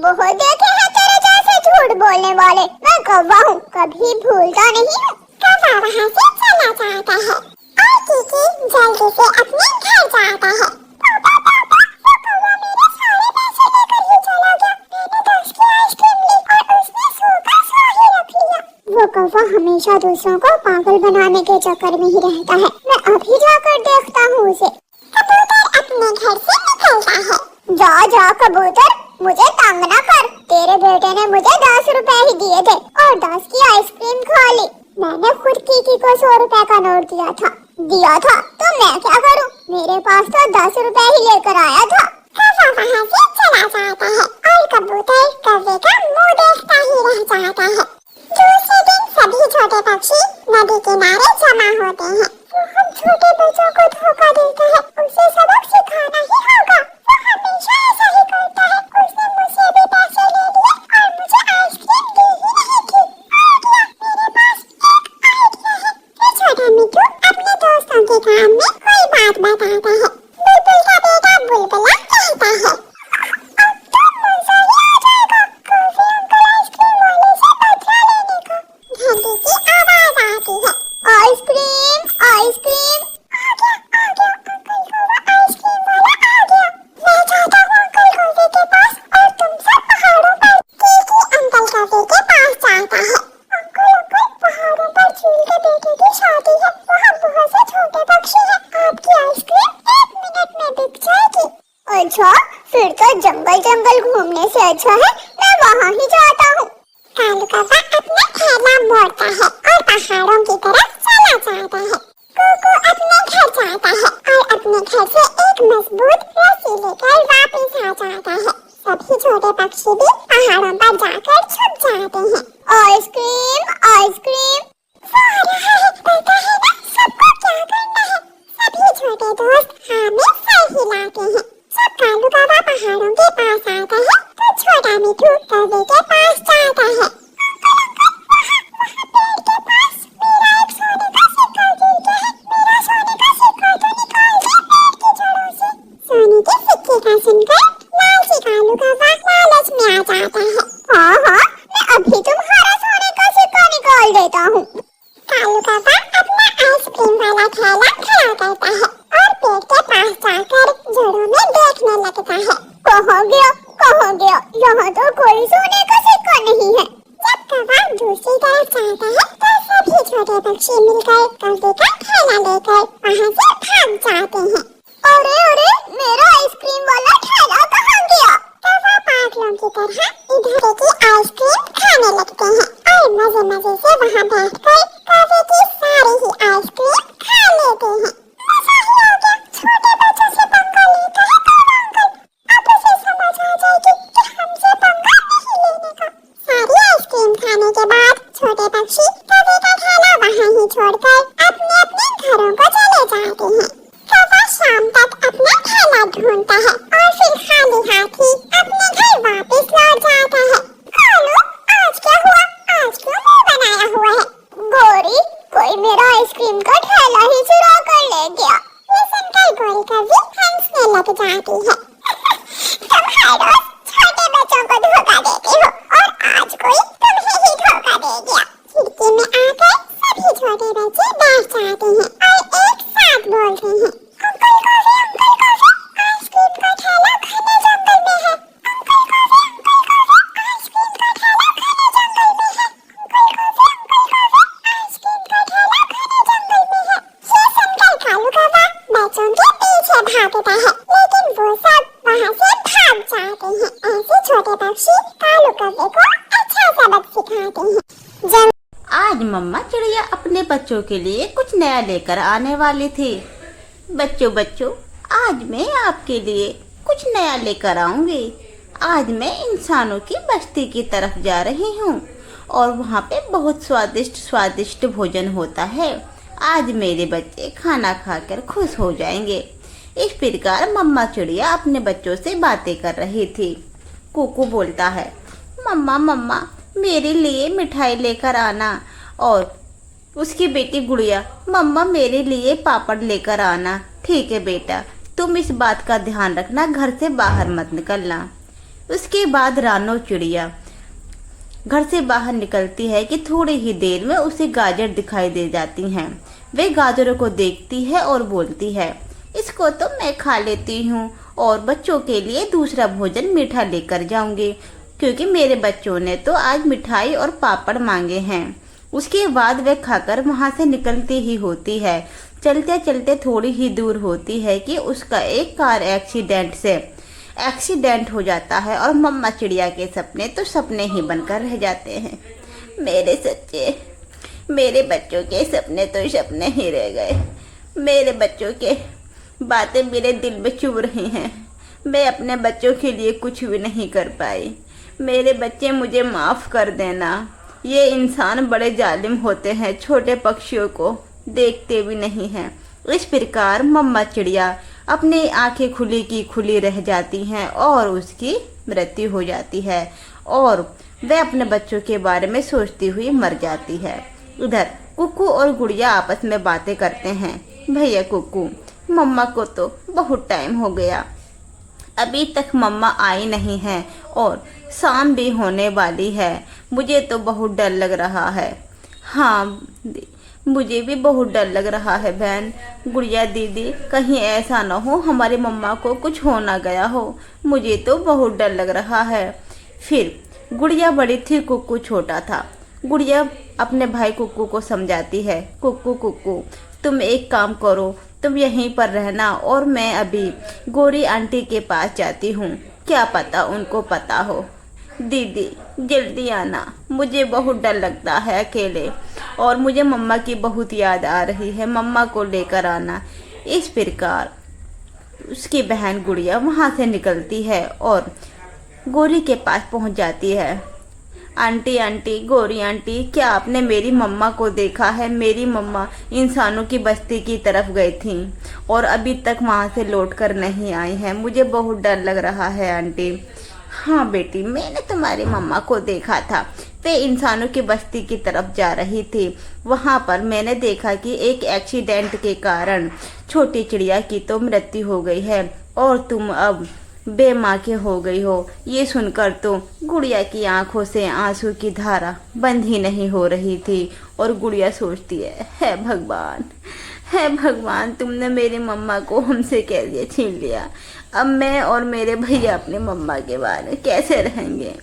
बहुत देखे हैं तेरे जैसे झूठ बोलने वाले। मैं कौवा हूँ, कभी भूलता नहीं हूँ। कौवा वहाँ से चला जाता है और कीकी जल्दी से अपने घर जाता है। पापा पापा वो कौवा मेरे सारे पैसे लेकर ही चला गया। मैंने 10 की आइसक्रीम ली और उसने 100 का 100 ही रख लिया। वो कौवा हमेशा दूसरों को पागल बनाने के चक्कर में ही रहता है। मैं अभी जाकर देखता हूँ उसे। कबूतर अपने घर से निकलता है। जा कबूतर, मुझे तंग न कर। तेरे बेटे ने मुझे 10 रुपए ही दिए थे और 10 की आइसक्रीम खा ली। मैंने खुद कीकी को 100 रुपए का नोट दिया था तो मैं क्या करूं? मेरे पास तो 10 रुपए ही लेकर आया था। कौवा वहाँ से चला जाता है और कबूतर कौवे का मुंह देखता ही रह जाता है। दूसरे दिन सभी छोटे पक्षी नदी किनारे जमा होते हैं। वो हम छोटे बच्चों को धोखा देता है, उसे सबक सिखाना ही होगा। वो हमेशा ऐसा ही करता है। उसने मुझसे भी पैसे ले लिए और मुझे आइसक्रीम दी ही नहीं थी। आइडिया, मेरे पास एक आइडिया है। फिर छोटा मिठू अपने दोस्तों के कान में कोई बात बताता है। बुलबुल का बेटा बुलबुला कहता है, अब तो मजा ही आ जाएगा कौवे अंकल आइसक्रीम वाले से बदला लेने का। घंटी की आवाज आती है, आइसक्रीम आइसक्रीम। आ गया अंकल कौवा आइसक्रीम वाला आ गया। मैं जाता हूँ अंकल कौवे के पास और तुम सब पहाड़ों पर। कीकी अंकल कौवे के पास जाता है। अंकल पहाड़ों पर चील के बेटे की शादी है। वहाँ बहुत से छोटे पक्षी हैं। आपकी आइसक्रीम 1 मिनट में बिक जाएगी। अच्छा, फिर तो जंगल घूमने से अच्छा है मैं वहाँ ही जाता हूँ। कालू कौवा अपना थैला मोड़ता है और पहाड़ों की तरफ चला जाता है। कुकू अपने घर जाता है और अपने घर से एक मजबूत रस्सी लेकर वापस आ जाता है। सभी छोटे पक्षी भी पहाड़ों पर जाकर छुप जाते हैं। Ice cream ice cream. वो आ रहा है, पता है ना सबको क्या करना है। सभी छोटे दोस्त हाँ में सर हिलाते हैं। जब कालू कौवा पहाड़ों के पास आता है तो छोटा मिठू कौवे के पास जाता है। अंकल वहाँ पेड़ के पास मेरा एक सोने का सिक्का गिर गया है। मेरा सोने का सिक्का तो निकाल दे पेड़ की जड़ों से। सोने के सिक्के का सुनकर यहाँ तो कोई सोने का सिक्का नहीं है। जब कौवा दूसरी तरफ जाता है तो सभी छोटे पक्षी मिलकर कौवे का थैला लेकर वहाँ से भाग जाते हैं। अरे अरे, मेरा आइसक्रीम वाला थैला कहाँ गया? कौवा पागलों की तरह इधर की आइसक्रीम खाने लगते हैं और मजे मजे से वहाँ बैठकर कौवे की सारी ही आइसक्रीम खा लेते हैं। मजा ही आ गया। छोटे बच्चों से पंगा लेता है कौवा अंकल। अब उसे समझ आ जाएगी कि हमसे पंगा नहीं लेने का। सारी आइसक्रीम खाने के बाद छोटे पक्षी कौवे का थैला वहाँ ही छोड़कर अपने अपने घरों को चले जाते हैं। कौवा शाम तक अपना थैला ढूंढता है और फिर खाली हाथ ही अपने घर वापस लौट जाता है। कालू, आज क्या हुआ? आज क्यों मुंह बनाया हुआ है? गौरी, कोई मेरा आइसक्रीम का थैला ही चुरा कर ले गया। ये सुनकर गौरी कभी हंसने लग जाती है। तुम हर रोज छोटे बच्चों को धोखा देती हो और आज कोई तुम्हें ही धोखा दे गया। खिड़की में आकर सभी छोटे बच्चे बैठ जाते हैं और एक साथ बोलते हैं, अंकल कौवे, आइसक्रीम का थैला घने जंगल में है। अंकल कौवे, आइसक्रीम का थैला घने जंगल में है। अंकल कौवे, आइसक्रीम का थैला घने जंगल में है। ये सुनकर कालू कौवा बच्चों के पीछे भागता है, लेकिन वो सब वहाँ से भाग जाते हैं। ऐसे छोटे पक्षी कालू कौवे को अच्छा सबक सिखाते हैं। आज मम्मा चिड़िया अपने बच्चों के लिए कुछ नया लेकर आने वाली थी। बच्चों, आज मैं आपके लिए कुछ नया लेकर आऊंगी। आज मैं इंसानों की बस्ती की तरफ जा रही हूँ और वहाँ पे बहुत स्वादिष्ट भोजन होता है। आज मेरे बच्चे खाना खाकर खुश हो जाएंगे। इस प्रकार मम्मा चिड़िया अपने बच्चों से बातें कर रही थी। कुकू बोलता है, मम्मा मेरे लिए मिठाई लेकर आना। और उसकी बेटी गुड़िया, मम्मा मेरे लिए पापड़ लेकर आना। ठीक है बेटा, तुम इस बात का ध्यान रखना, घर से बाहर मत निकलना। उसके बाद रानो चिड़िया घर से बाहर निकलती है कि थोड़ी ही देर में उसे गाजर दिखाई दे जाती हैं। वे गाजरों को देखती है और बोलती है, इसको तो मैं खा लेती हूँ और बच्चों के लिए दूसरा भोजन मीठा लेकर जाऊंगी, क्योंकि मेरे बच्चों ने तो आज मिठाई और पापड़ मांगे हैं। उसके बाद वे खाकर वहाँ से निकलती ही होती है। चलते चलते थोड़ी ही दूर होती है कि उसका एक कार एक्सीडेंट हो जाता है और मम्मा चिड़िया के सपने तो सपने ही बनकर रह जाते हैं। मेरे बच्चों के सपने तो सपने ही रह गए। मेरे बच्चों के बातें मेरे दिल में चुभ रही हैं। मैं अपने बच्चों के लिए कुछ भी नहीं कर पाई। मेरे बच्चे, मुझे माफ़ कर देना। ये इंसान बड़े जालिम होते हैं, छोटे पक्षियों को देखते भी नहीं हैं। इस प्रकार मम्मा चिड़िया अपनी आंखें खुली की खुली रह जाती हैं और उसकी मृत्यु हो जाती है और वह अपने बच्चों के बारे में सोचती हुई मर जाती है। उधर कुक्कू और गुड़िया आपस में बातें करते हैं। भैया कुक्कू, मम्मा को तो बहुत टाइम हो गया, अभी तक मम्मा आई नहीं है और शाम भी होने वाली है। मुझे तो बहुत डर लग रहा है। हाँ, मुझे भी बहुत डर लग रहा है बहन। गुड़िया दीदी, कहीं ऐसा ना हो हमारी मम्मा को कुछ हो ना गया हो। मुझे तो बहुत डर लग रहा है। फिर गुड़िया बड़ी थी, कुक्कू छोटा था। गुड़िया अपने भाई कुक्कू को समझाती है, कुक्कू तुम एक काम करो, तुम यहीं पर रहना और मैं अभी गौरी आंटी के पास जाती हूँ, क्या पता उनको पता हो। दीदी जल्दी आना, मुझे बहुत डर लगता है अकेले और मुझे मम्मा की बहुत याद आ रही है, मम्मा को लेकर आना। इस प्रकार उसकी बहन गुड़िया वहाँ से निकलती है और गौरी के पास पहुँच जाती है। आंटी, गौरी आंटी, क्या आपने मेरी मम्मा को देखा है? मेरी मम्मा इंसानों की बस्ती की तरफ गई थी और अभी तक वहाँ से लौट कर नहीं आई हैं। मुझे बहुत डर लग रहा है आंटी। हाँ बेटी, मैंने तुम्हारी मम्मा को देखा था, वे इंसानों की बस्ती की तरफ जा रही थी। वहाँ पर मैंने देखा कि एक एक्सीडेंट के कारण छोटी चिड़िया की तो मृत्यु हो गई है और तुम अब बेमाँ के हो गई हो। ये सुनकर तो गुड़िया की आंखों से आंसू की धारा बंद ही नहीं हो रही थी और गुड़िया सोचती है, हे भगवान, तुमने मेरी मम्मा को हमसे कैसे छीन लिया। अब मैं और मेरे भैया अपने मम्मा के बारे में कैसे रहेंगे।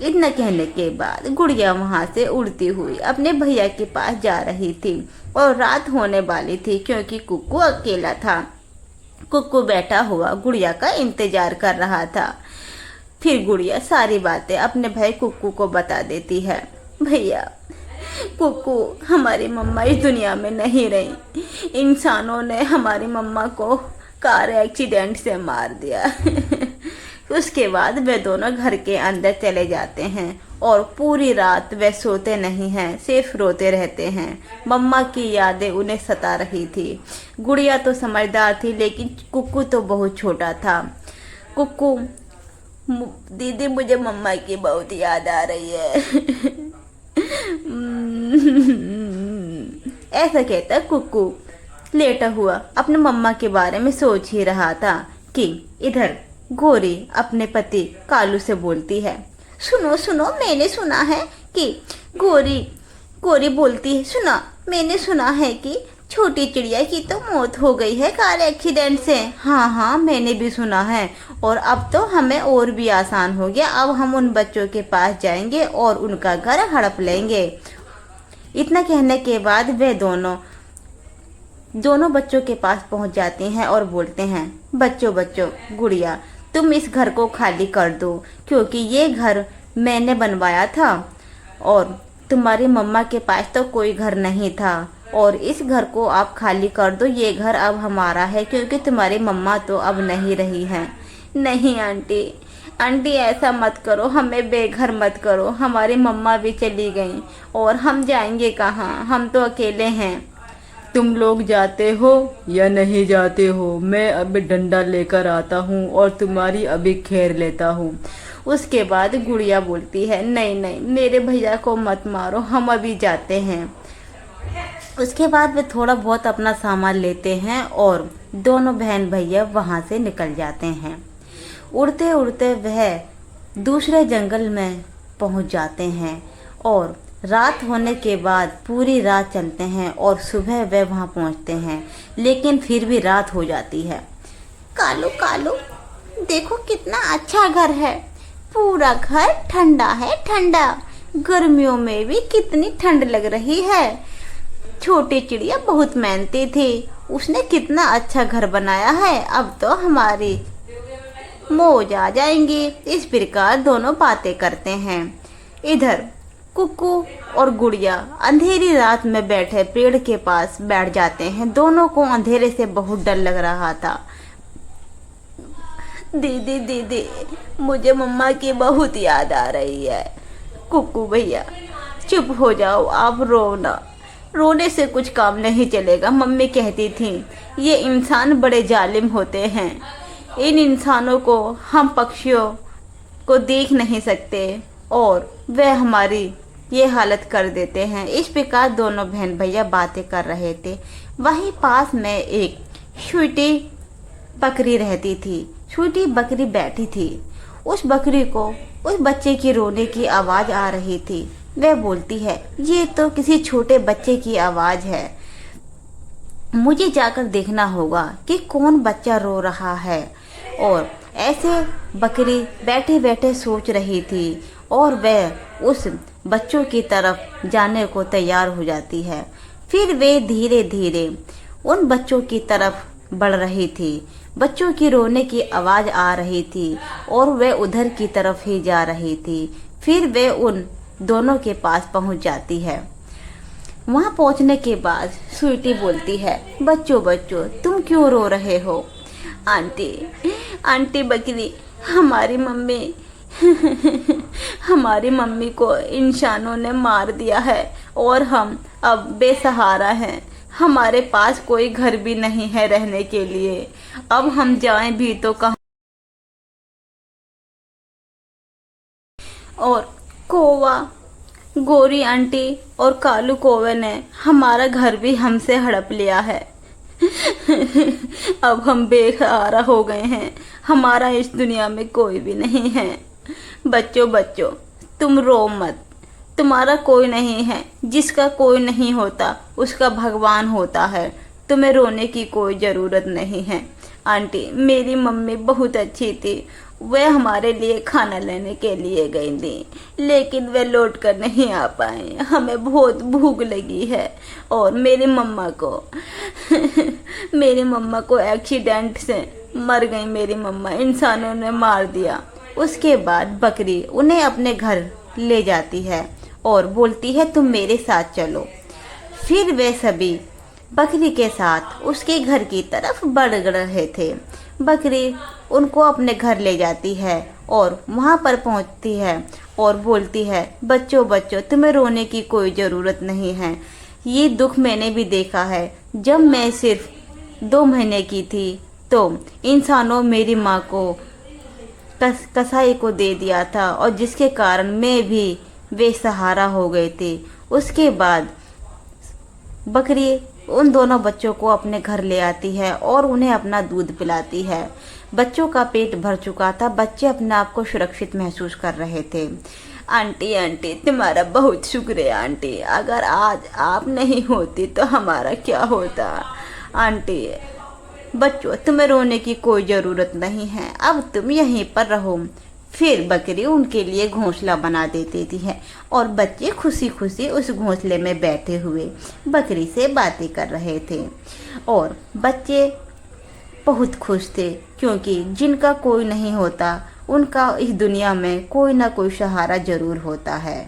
इतना कहने के बाद गुड़िया वहां से उड़ती हुई अपने भैया के पास जा रही थी और रात होने वाली थी क्योंकि कुक्कू अकेला था। कुक्कू बैठा हुआ गुड़िया का इंतजार कर रहा था। फिर गुड़िया सारी बातें अपने भाई कुक्कू को बता देती है। भैया, कुक्कू, हमारी मम्मा इस दुनिया में नहीं रही। इंसानों ने हमारी मम्मा को कार एक्सीडेंट से मार दिया। उसके बाद वे दोनों घर के अंदर चले जाते हैं और पूरी रात वे सोते नहीं हैं, सिर्फ रोते रहते हैं। मम्मा की यादें उन्हें सता रही थी। गुड़िया तो समझदार थी लेकिन कुक्कू तो बहुत छोटा था। कुक्कू, दीदी मुझे मम्मा की बहुत याद आ रही है। ऐसा कहता कुक्कू लेटा हुआ अपने मम्मा के बारे में सोच ही रहा था कि इधर गोरी अपने पति कालू से बोलती है। सुनो सुनो, मैंने सुना है कि गोरी बोलती है, सुना, मैंने सुना है कि छोटी चिड़िया की तो मौत हो गई है कार एक्सीडेंट से। हाँ हाँ, मैंने भी सुना है। और अब तो हमें और भी आसान हो गया। अब हम उन बच्चों के पास जाएंगे और उनका घर हड़प लेंगे। इतना कहने के बाद वे दोनों बच्चों के पास पहुंच जाती हैं और बोलते हैं, बच्चों, गुड़िया, तुम इस घर को खाली कर दो क्योंकि ये घर मैंने बनवाया था और तुम्हारी मम्मा के पास तो कोई घर नहीं था और इस घर को आप खाली कर दो। ये घर अब हमारा है क्योंकि तुम्हारी मम्मा तो अब नहीं रही हैं। नहीं आंटी, ऐसा मत करो, हमें बेघर मत करो। हमारी मम्मा भी चली गई और हम जाएंगे कहाँ, हम तो अकेले हैं। तुम लोग जाते हो या नहीं जाते हो, मैं अभी डंडा लेकर आता हूँ और तुम्हारी अभी खैर लेता हूँ। उसके बाद गुड़िया बोलती है, नहीं, मेरे भैया को मत मारो, हम अभी जाते हैं। उसके बाद वे थोड़ा बहुत अपना सामान लेते हैं और दोनों बहन भैया वहाँ से निकल जाते हैं। उड़ते उड़ते वह दूसरे जंगल में पहुँच जाते हैं और रात होने के बाद पूरी रात चलते हैं और सुबह वे वहाँ पहुँचते हैं, लेकिन फिर भी रात हो जाती है। कालू, देखो कितना अच्छा घर है। पूरा घर ठंडा है, ठंडा। गर्मियों में भी कितनी ठंड लग रही है। छोटी चिड़िया बहुत मेहनती थी, उसने कितना अच्छा घर बनाया है। अब तो हमारी मौज आ जाएंगी। इस प्रकार दोनों बातें करते हैं। इधर कुक्कू और गुड़िया अंधेरी रात में बैठे पेड़ के पास बैठ जाते हैं। दोनों को अंधेरे से बहुत डर लग रहा था। दीदी, मुझे मम्मा की बहुत याद आ रही है। कुक्कू भैया, चुप हो जाओ, आप रोना। रोने से कुछ काम नहीं चलेगा। मम्मी कहती थी ये इंसान बड़े जालिम होते हैं। इन इंसानों को हम पक्षियों को देख नहीं सकते और वे हमारी ये हालत कर देते हैं। इस प्रकार दोनों बहन भैया बातें कर रहे थे। वहीं पास में एक छोटी बकरी रहती थी। छोटी बकरी बैठी थी। उस बकरी को उस बच्चे की रोने की आवाज़ आ रही थी। वह बोलती है, ये तो किसी छोटे बच्चे की आवाज़ है। मुझे जाकर देखना होगा कि कौन बच्चा रो रहा है। और ऐसे बकरी बैठे बैठे सोच रही थी और वह उस बच्चों की तरफ जाने को तैयार हो जाती है। फिर वे धीरे धीरे उन बच्चों की तरफ बढ़ रही थी। बच्चों की रोने की आवाज़ आ रही थी और वे उधर की तरफ ही जा रही थी। फिर वे उन दोनों के पास पहुंच जाती है। वहां पहुंचने के बाद स्वीटी बोलती है, बच्चों, तुम क्यों रो रहे हो? आंटी बकरी, हमारी मम्मी को इंसानों ने मार दिया है और हम अब बेसहारा हैं। हमारे पास कोई घर भी नहीं है रहने के लिए। अब हम जाएं भी तो कहाँ? और कोवा, गोरी आंटी और कालू कोवे ने हमारा घर भी हमसे हड़प लिया है। अब हम बेसहारा हो गए हैं। हमारा इस दुनिया में कोई भी नहीं है। बच्चों, तुम रो मत। तुम्हारा कोई नहीं है। जिसका कोई नहीं होता उसका भगवान होता है। तुम्हें रोने की कोई ज़रूरत नहीं है। आंटी, मेरी मम्मी बहुत अच्छी थी। वे हमारे लिए खाना लेने के लिए गई थी, लेकिन वे लौट कर नहीं आ पाए। हमें बहुत भूख लगी है और मेरी मम्मा को एक्सीडेंट से मर गई। मेरी मम्मा इंसानों ने मार दिया। उसके बाद बकरी उन्हें अपने घर ले जाती है और बोलती है तुम मेरे साथ चलो। फिर वे सभी बकरी के साथ उसके घर की तरफ बढ़ रहे थे। बकरी उनको अपने घर ले जाती है और वहाँ पर पहुँचती है और बोलती है बच्चों बच्चों, तुम्हें रोने की कोई ज़रूरत नहीं है। ये दुख मैंने भी देखा है। जब मैं सिर्फ 2 महीने की थी तो इंसानों मेरी माँ को कसाई को दे दिया था और जिसके कारण मैं भी बेसहारा हो गई थी। उसके बाद बकरी उन दोनों बच्चों को अपने घर ले आती है और उन्हें अपना दूध पिलाती है। बच्चों का पेट भर चुका था। बच्चे अपने आप को सुरक्षित महसूस कर रहे थे। आंटी आंटी, तुम्हारा बहुत शुक्रिया आंटी। अगर आज आप नहीं होती तो हमारा क्या होता। आंटी, बच्चों तुम्हें रोने की कोई ज़रूरत नहीं है, अब तुम यहीं पर रहो। फिर बकरी उनके लिए घोंसला बना देती थी है और बच्चे खुशी खुशी उस घोंसले में बैठे हुए बकरी से बातें कर रहे थे और बच्चे बहुत खुश थे, क्योंकि जिनका कोई नहीं होता उनका इस दुनिया में कोई ना कोई सहारा जरूर होता है।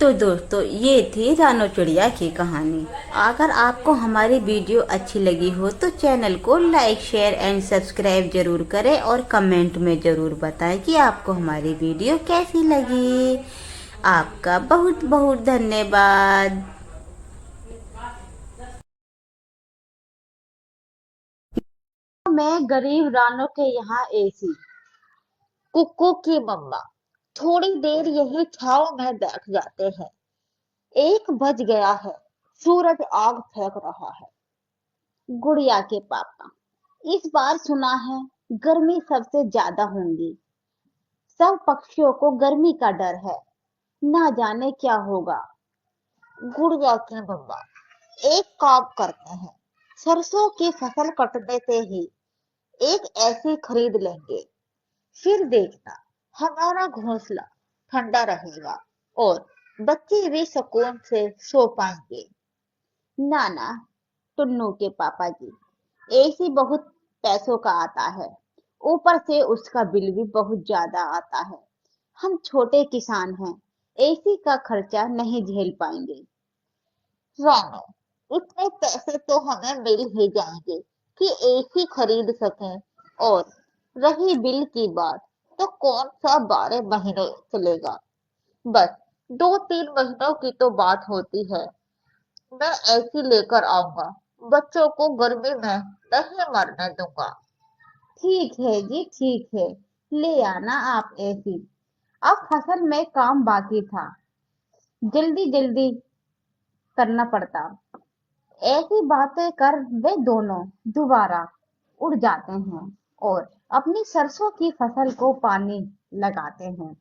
तो दोस्तों, ये थी रानो चिड़िया की कहानी। अगर आपको हमारी वीडियो अच्छी लगी हो तो चैनल को लाइक, शेयर एंड सब्सक्राइब जरूर करें और कमेंट में ज़रूर बताएं कि आपको हमारी वीडियो कैसी लगी। आपका बहुत बहुत धन्यवाद। मैं गरीब रानो के यहाँ एसी। कुक्कू की मम्मा थोड़ी देर यही छाव में बैठ जाते हैं। 1 बज गया है, सूरज आग फेंक रहा है। गुड़िया के पापा, इस बार सुना है गर्मी सबसे ज्यादा होगी। सब पक्षियों को गर्मी का डर है, ना जाने क्या होगा। गुड़िया की मम्मा एक काम करते हैं, सरसों की फसल कटने से ही एक ऐसी खरीद लेंगे। फिर देखना, हमारा घोंसला ठंडा रहेगा और बच्चे भी सुकून से सो पाएंगे। ना ना टुन्नू के पापा जी, एसी बहुत पैसों का आता है, ऊपर से उसका बिल भी बहुत ज्यादा आता है। हम छोटे किसान हैं, एसी का खर्चा नहीं झेल पाएंगे। रानो, इतने पैसे तो हमें मिल ही जाएंगे कि एसी खरीद सकें। और रही बिल की बात, तो कौन सा 12 महीने चलेगा। बस 2-3 महीनों की तो बात होती है। मैं एसी लेकर आऊंगा, बच्चों को गर्मी में नहीं मरने दूंगा। ठीक है जी, ठीक है, ले आना आप एसी। अब फसल में काम बाकी था, जल्दी जल्दी करना पड़ता। ऐसी बातें कर वे दोनों दोबारा उड़ जाते हैं और अपनी सरसों की फसल को पानी लगाते हैं।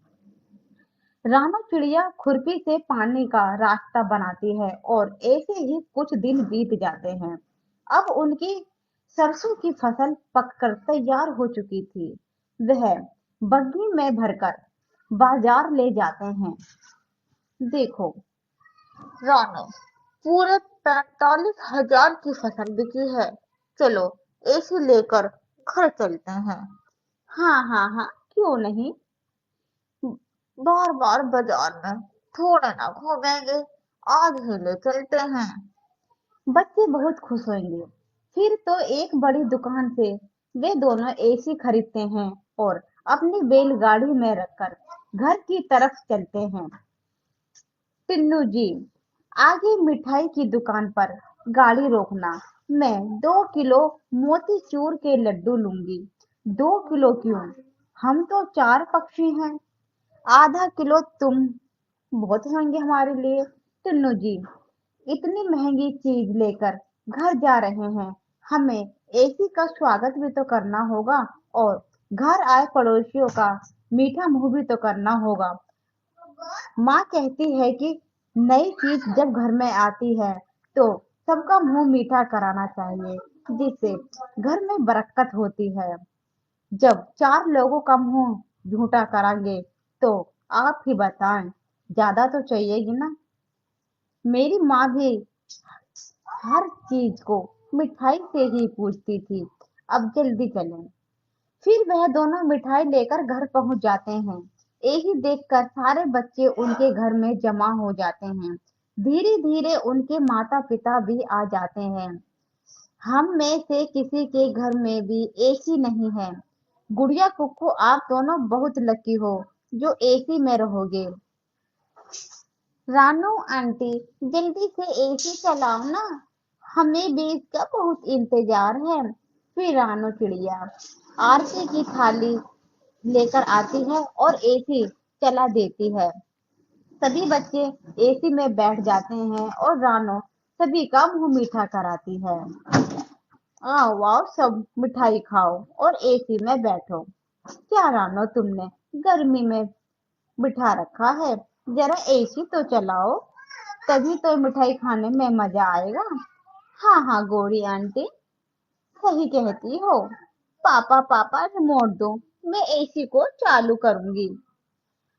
रानो चिड़िया खुरपी से पानी का रास्ता बनाती है और ऐसे ही कुछ दिन बीत जाते हैं। अब उनकी सरसों की फसल पककर तैयार हो चुकी थी। वह बग्घी में भरकर बाजार ले जाते हैं। देखो रानो, पूरे 45,000 की फसल बिकी है। चलो एसी लेकर घर चलते हैं। हाँ हाँ हाँ, क्यों नहीं। बार बार बाजार में थोड़े ना घूमेंगे, आज ही ले चलते हैं। बच्चे बहुत खुश होंगे। फिर तो एक बड़ी दुकान से वे दोनों एसी खरीदते हैं और अपनी बैलगाड़ी में रखकर घर की तरफ चलते हैं। टिन्नू जी, आगे मिठाई की दुकान पर गाड़ी रोकना। मैं 2 किलो मोतीचूर के लड्डू लूंगी। 2 किलो क्यों, हम तो 4 पक्षी हैं। आधा किलो तुम, बहुत होंगे हमारे लिए। टिन्नू जी, इतनी महंगी चीज लेकर घर जा रहे हैं, हमें एसी का स्वागत भी तो करना होगा और घर आए पड़ोसियों का मीठा मुंह भी तो करना होगा। माँ कहती है कि नई चीज जब घर में आती है तो सबका मुंह मीठा कराना चाहिए, जिससे घर में बरकत होती है। जब 4 लोगों का मुंह झूठा करांगे तो आप ही बताएं, ज्यादा तो चाहिएगी ना। मेरी माँ भी हर चीज को मिठाई से ही पूछती थी। अब जल्दी चलें। फिर वह दोनों मिठाई लेकर घर पहुंच जाते हैं। यही देखकर सारे बच्चे उनके घर में जमा हो जाते हैं। धीरे धीरे उनके माता पिता भी आ जाते हैं। हम में से किसी के घर में भी एसी नहीं है। गुड़िया कुक्कू, आप दोनों बहुत लकी हो जो एसी में रहोगे। रानू आंटी, जल्दी से एसी चलाओ ना, हमें भी इसका बहुत इंतजार है। फिर रानू चिड़िया आरती की थाली लेकर आती है और एसी चला देती है। सभी बच्चे एसी में बैठ जाते हैं और रानू सभी का मुंह मीठा कराती है। आओ आओ, सब मिठाई खाओ और एसी में बैठो। क्या रानो, तुमने गर्मी में बिठा रखा है, जरा एसी तो चलाओ, तभी तो मिठाई खाने में मजा आएगा। हाँ हाँ गौरी आंटी, सही कहती हो। पापा पापा रिमोट दो, मैं एसी को चालू करूंगी।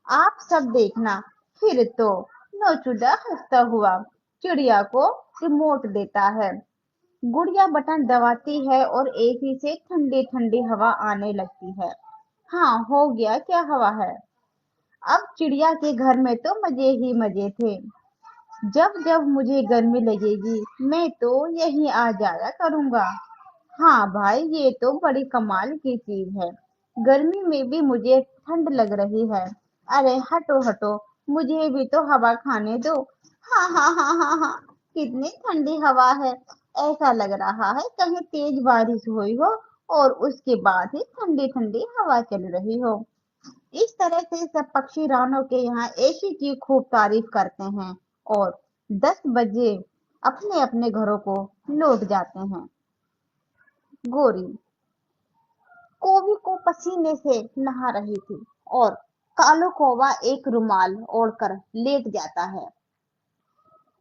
आप सब देखना। फिर तो नोचुदा हंसता हुआ चिड़िया को रिमोट देता है। गुड़िया बटन दबाती है और एसी से ठंडी ठंडी हवा आने लगती है। हाँ, हो गया, क्या हवा है। अब चिड़िया के घर में तो मजे ही मजे थे। जब जब मुझे गर्मी लगेगी मैं तो यहीं आ जाया करूंगा। हाँ भाई, ये तो बड़ी कमाल की चीज है। गर्मी में भी मुझे ठंड लग रही है। अरे हटो हटो, मुझे भी तो हवा खाने दो। हाँ हाँ हाँ हाँ हाँ, कितनी ठंडी हवा है। ऐसा लग रहा है कहीं तेज बारिश हुई हो और उसके बाद ही ठंडी ठंडी हवा चल रही हो। इस तरह से सब पक्षी रानों के यहाँ एसी की खूब तारीफ करते हैं और 10 बजे अपने अपने घरों को लौट जाते हैं। गोरी कोवी को पसीने से नहा रही थी और कालो कौवा एक रुमाल ओढ़कर लेट जाता है।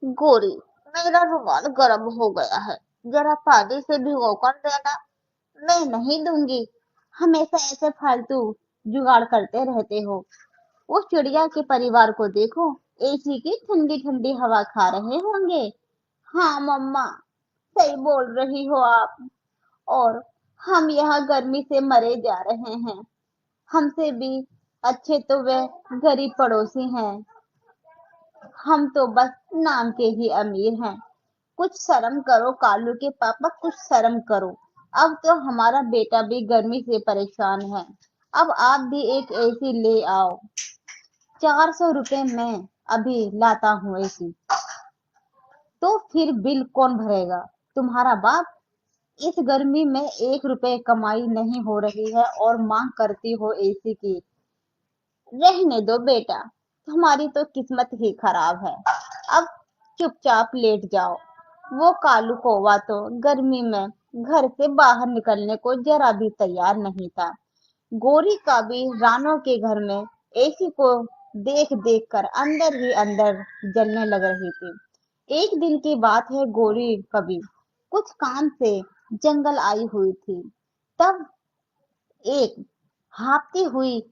गोरी, मेरा रुमाल गर्म हो गया है, जरा पानी से भिगोकर देना। मैं नहीं दूंगी, हमेशा ऐसे फालतू जुगाड़ करते रहते हो। उस चिड़िया के परिवार को देखो, एसी की ठंडी ठंडी हवा खा रहे होंगे। हाँ मम्मा, सही बोल रही हो आप। और हम यहाँ गर्मी से मरे जा रहे हैं। हमसे भी अच्छे तो वे गरीब पड़ोसी हैं। हम तो बस नाम के ही अमीर हैं। कुछ शर्म करो कालू के पापा, कुछ शर्म करो। अब तो हमारा बेटा भी गर्मी से परेशान है। अब आप भी एक एसी ले आओ। 400 रुपए में अभी लाता हूँ एसी। तो फिर बिल कौन भरेगा? तुम्हारा बाप। इस गर्मी में 1 रुपए कमाई नहीं हो रही है और मांग करती हो एसी की। रहने दो बेटा, तुम्हारी तो किस्मत ही खराब है। अब चुपचाप लेट जाओ। वो कालू कौवा तो गर्मी में घर से बाहर निकलने को जरा भी तैयार नहीं था। गोरी का भी रानों के घर में एसी को देख देख कर अंदर ही अंदर जलने लग रही थी। एक दिन की बात है, गोरी कभी कुछ काम से जंगल आई हुई थी। तब एक हाँफती हुई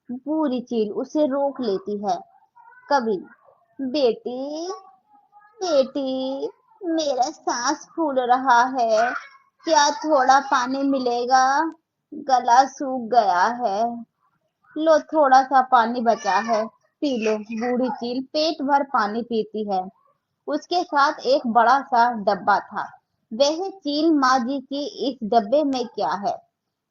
बूढ़ी चील उसे रोक लेती है। कभी, बेटी बेटी, मेरा सांस फूल रहा है, क्या थोड़ा पानी मिलेगा? गला सूख गया है। लो, थोड़ा सा पानी बचा है, पी लो। बूढ़ी चील पेट भर पानी पीती है। उसके साथ एक बड़ा सा डब्बा था। वह चील माँ जी की इस डब्बे में क्या है?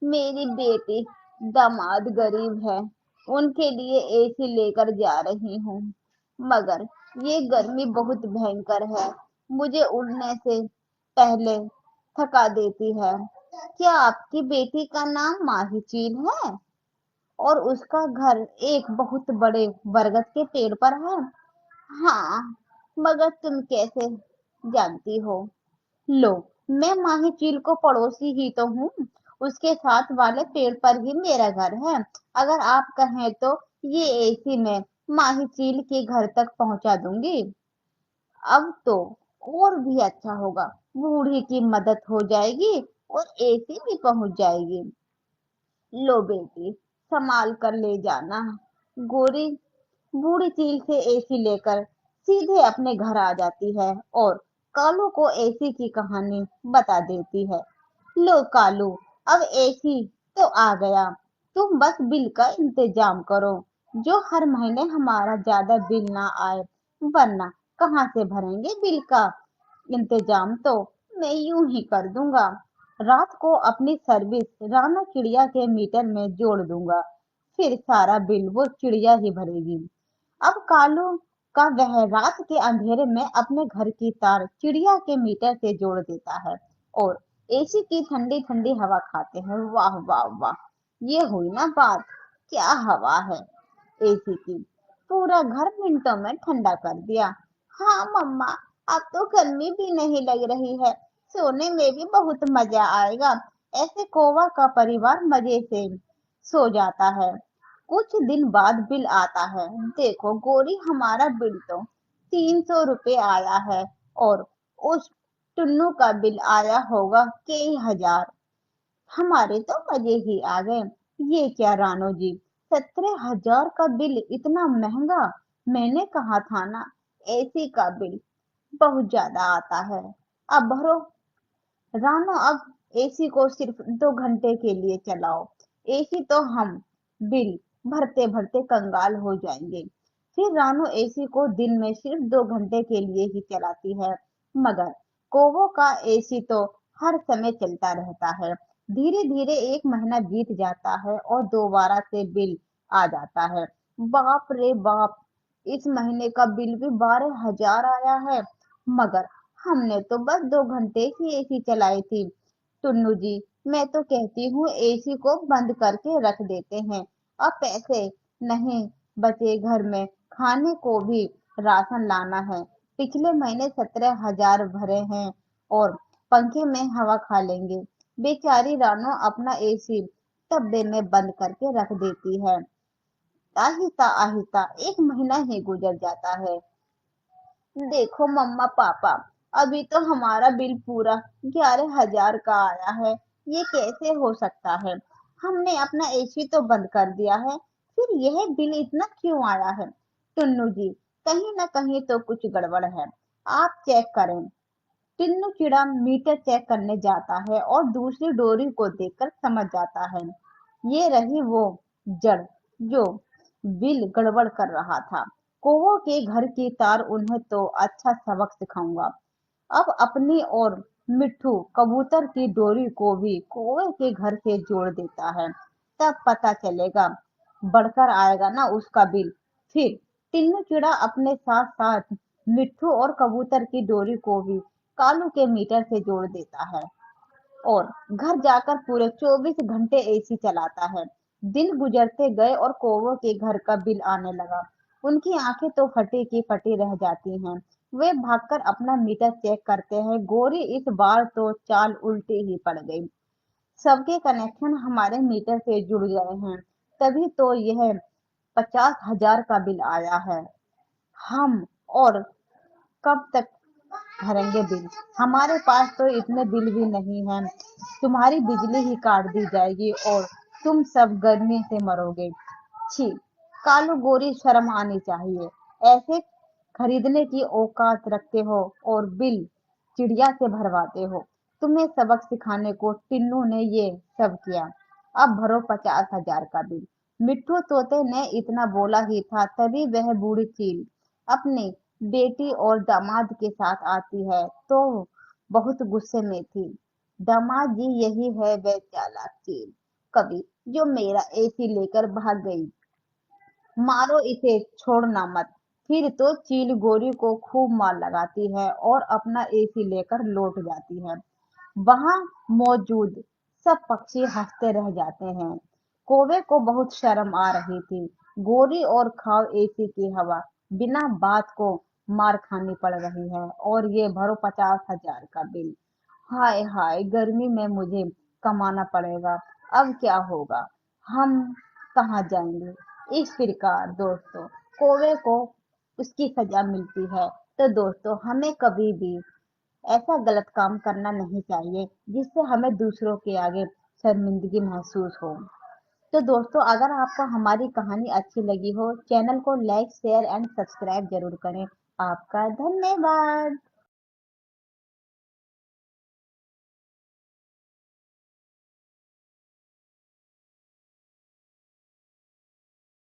मेरी बेटी दामाद गरीब है, उनके लिए एसी लेकर जा रही हूँ, मगर ये गर्मी बहुत भयंकर है, मुझे उड़ने से पहले थका देती है। क्या आपकी बेटी का नाम माही चील है और उसका घर एक बहुत बड़े बरगद के पेड़ पर है? हाँ, मगर तुम कैसे जानती हो? लो, मैं माही चील को पड़ोसी ही तो हूँ। उसके साथ वाले पेड़ पर ही मेरा घर है। अगर आप कहें तो ये एसी मैं माही चील के घर तक पहुंचा दूंगी। अब तो और भी अच्छा होगा, बूढ़ी की मदद हो जाएगी और एसी भी पहुंच जाएगी। लो बेटी, संभाल कर ले जाना। गोरी बूढ़ी चील से एसी लेकर सीधे अपने घर आ जाती है और कालू को एसी की कहानी बता देती है। लो कालू, अब एसी तो आ गया, तुम बस बिल का इंतजाम करो, जो हर महीने हमारा ज्यादा बिल ना आए, वरना कहाँ से भरेंगे बिल का इंतजाम, तो मैं यूं ही कर दूंगा। रात को अपनी सर्विस रानो चिड़िया के मीटर में जोड़ दूंगा, फिर सारा बिल वो चिड़िया ही भरेगी। अब कालू का वह रात के अंधेरे में अपने घर की तार चिड़िया के मीटर से जोड़ देता है और एसी की ठंडी ठंडी हवा खाते हैं। वाह वाह वाह, ये हुई ना बात, क्या हवा है एसी की, पूरा घर मिनटों में ठंडा कर दिया। हाँ मम्मा, अब तो गर्मी भी नहीं लग रही है, सोने में भी बहुत मजा आएगा। ऐसे कौवा का परिवार मजे से सो जाता है। कुछ दिन बाद बिल आता है। देखो गोरी, हमारा बिल तो 300 रुपये आया है और उस टुन्नू का बिल आया होगा कई हजार। हमारे तो मजे ही आ गए। ये क्या रानो जी, 17,000 का बिल, इतना महंगा? मैंने कहा था ना, एसी का बिल बहुत ज्यादा आता है। अब भरो रानो, अब एसी को सिर्फ 2 घंटे के लिए चलाओ। एसी तो हम बिल भरते भरते कंगाल हो जाएंगे। फिर रानो एसी को दिन में सिर्फ 2 घंटे के लिए ही चलाती है, मगर कोवो का एसी तो हर समय चलता रहता है। धीरे धीरे 1 महीना बीत जाता है और दोबारा से बिल आ जाता है। बाप रे बाप, इस महीने का बिल भी 12,000 आया है, मगर हमने तो बस 2 घंटे ही एसी चलाई थी। टुन्नू जी, मैं तो कहती हूँ एसी को बंद करके रख देते हैं, अब पैसे नहीं बचे, घर में खाने को भी राशन लाना है। पिछले महीने 17,000 भरे हैं और पंखे में हवा खा लेंगे। बेचारी रानो अपना एसी डब्बे में बंद करके रख देती है। आहिस्ता आहिस्ता 1 महीना ही गुजर जाता है। देखो मम्मा पापा, अभी तो हमारा बिल पूरा 11,000 का आया है, ये कैसे हो सकता है? हमने अपना एसी तो बंद कर दिया है, फिर यह बिल इतना क्यों आया है? टुन्नू जी, कहीं ना कहीं तो कुछ गड़बड़ है, आप चेक करें। टिन्नू चिड़ा मीटर चेक करने जाता है और दूसरी डोरी को देखकर समझ जाता है, ये रही वो जड़ जो बिल गड़बड़ कर रहा था। कौवों के घर की तार उन्हें तो अच्छा सबक सिखाऊंगा। अब अपनी और मिट्ठू कबूतर की डोरी को भी कौवे के घर से जोड़ देता है, तब पता चलेगा, बढ़कर आएगा ना उसका बिल। फिर टिन्नू चिड़ा अपने साथ साथ मिट्ठू और कबूतर की डोरी को भी कालू के मीटर से जोड़ देता है और घर जाकर पूरे 24 घंटे एसी चलाता है। दिन गुजरते गए और कौवों के घर का बिल आने लगा। उनकी आंखें तो फटी की फटी रह जाती हैं। वे भागकर अपना मीटर चेक करते हैं। गोरी, इस बार तो चाल उल्टी ही पड़ गई। सबके कनेक्शन हमारे मीटर से जुड़ गए हैं, तभी तो यह 50,000 का बिल आया है। हम और कब तक भरेंगे बिल? हमारे पास तो इतने बिल भी नहीं है। तुम्हारी बिजली ही काट दी जाएगी और तुम सब गर्मी से मरोगे। छी, कालू गोरी, शर्म आनी चाहिए। ऐसे खरीदने की औकात रखते हो और बिल चिड़िया से भरवाते हो। तुम्हें सबक सिखाने को टिन्नू ने ये सब किया। अब भरो 50,000 का बिल। मिट्ठू तोते ने इतना बोला ही था, तभी वह बूढ़ी चील अपनी बेटी और दामाद के साथ आती है तो बहुत गुस्से में थी। दामाद जी, यही है वह चालाक चील कवि जो मेरा एसी लेकर भाग गई, मारो इसे, छोड़ना मत। फिर तो चील गोरी को खूब मार लगाती है और अपना एसी लेकर लौट जाती है। वहां मौजूद सब पक्षी हंसते रह जाते हैं। कौवे को बहुत शर्म आ रही थी। गोरी और खाव एसी की हवा, बिना बात को मार खानी पड़ रही है और ये भरो 50,000 का बिल। हाय हाय, गर्मी में मुझे कमाना पड़ेगा, अब क्या होगा, हम कहाँ जाएंगे? इस प्रकार दोस्तों, कौवे को उसकी सजा मिलती है। तो दोस्तों हमें कभी भी ऐसा गलत काम करना नहीं चाहिए जिससे हमें दूसरों के आगे शर्मिंदगी महसूस हो। तो दोस्तों अगर आपको हमारी कहानी अच्छी लगी हो, चैनल को लाइक शेयर एंड सब्सक्राइब जरूर करें। आपका धन्यवाद।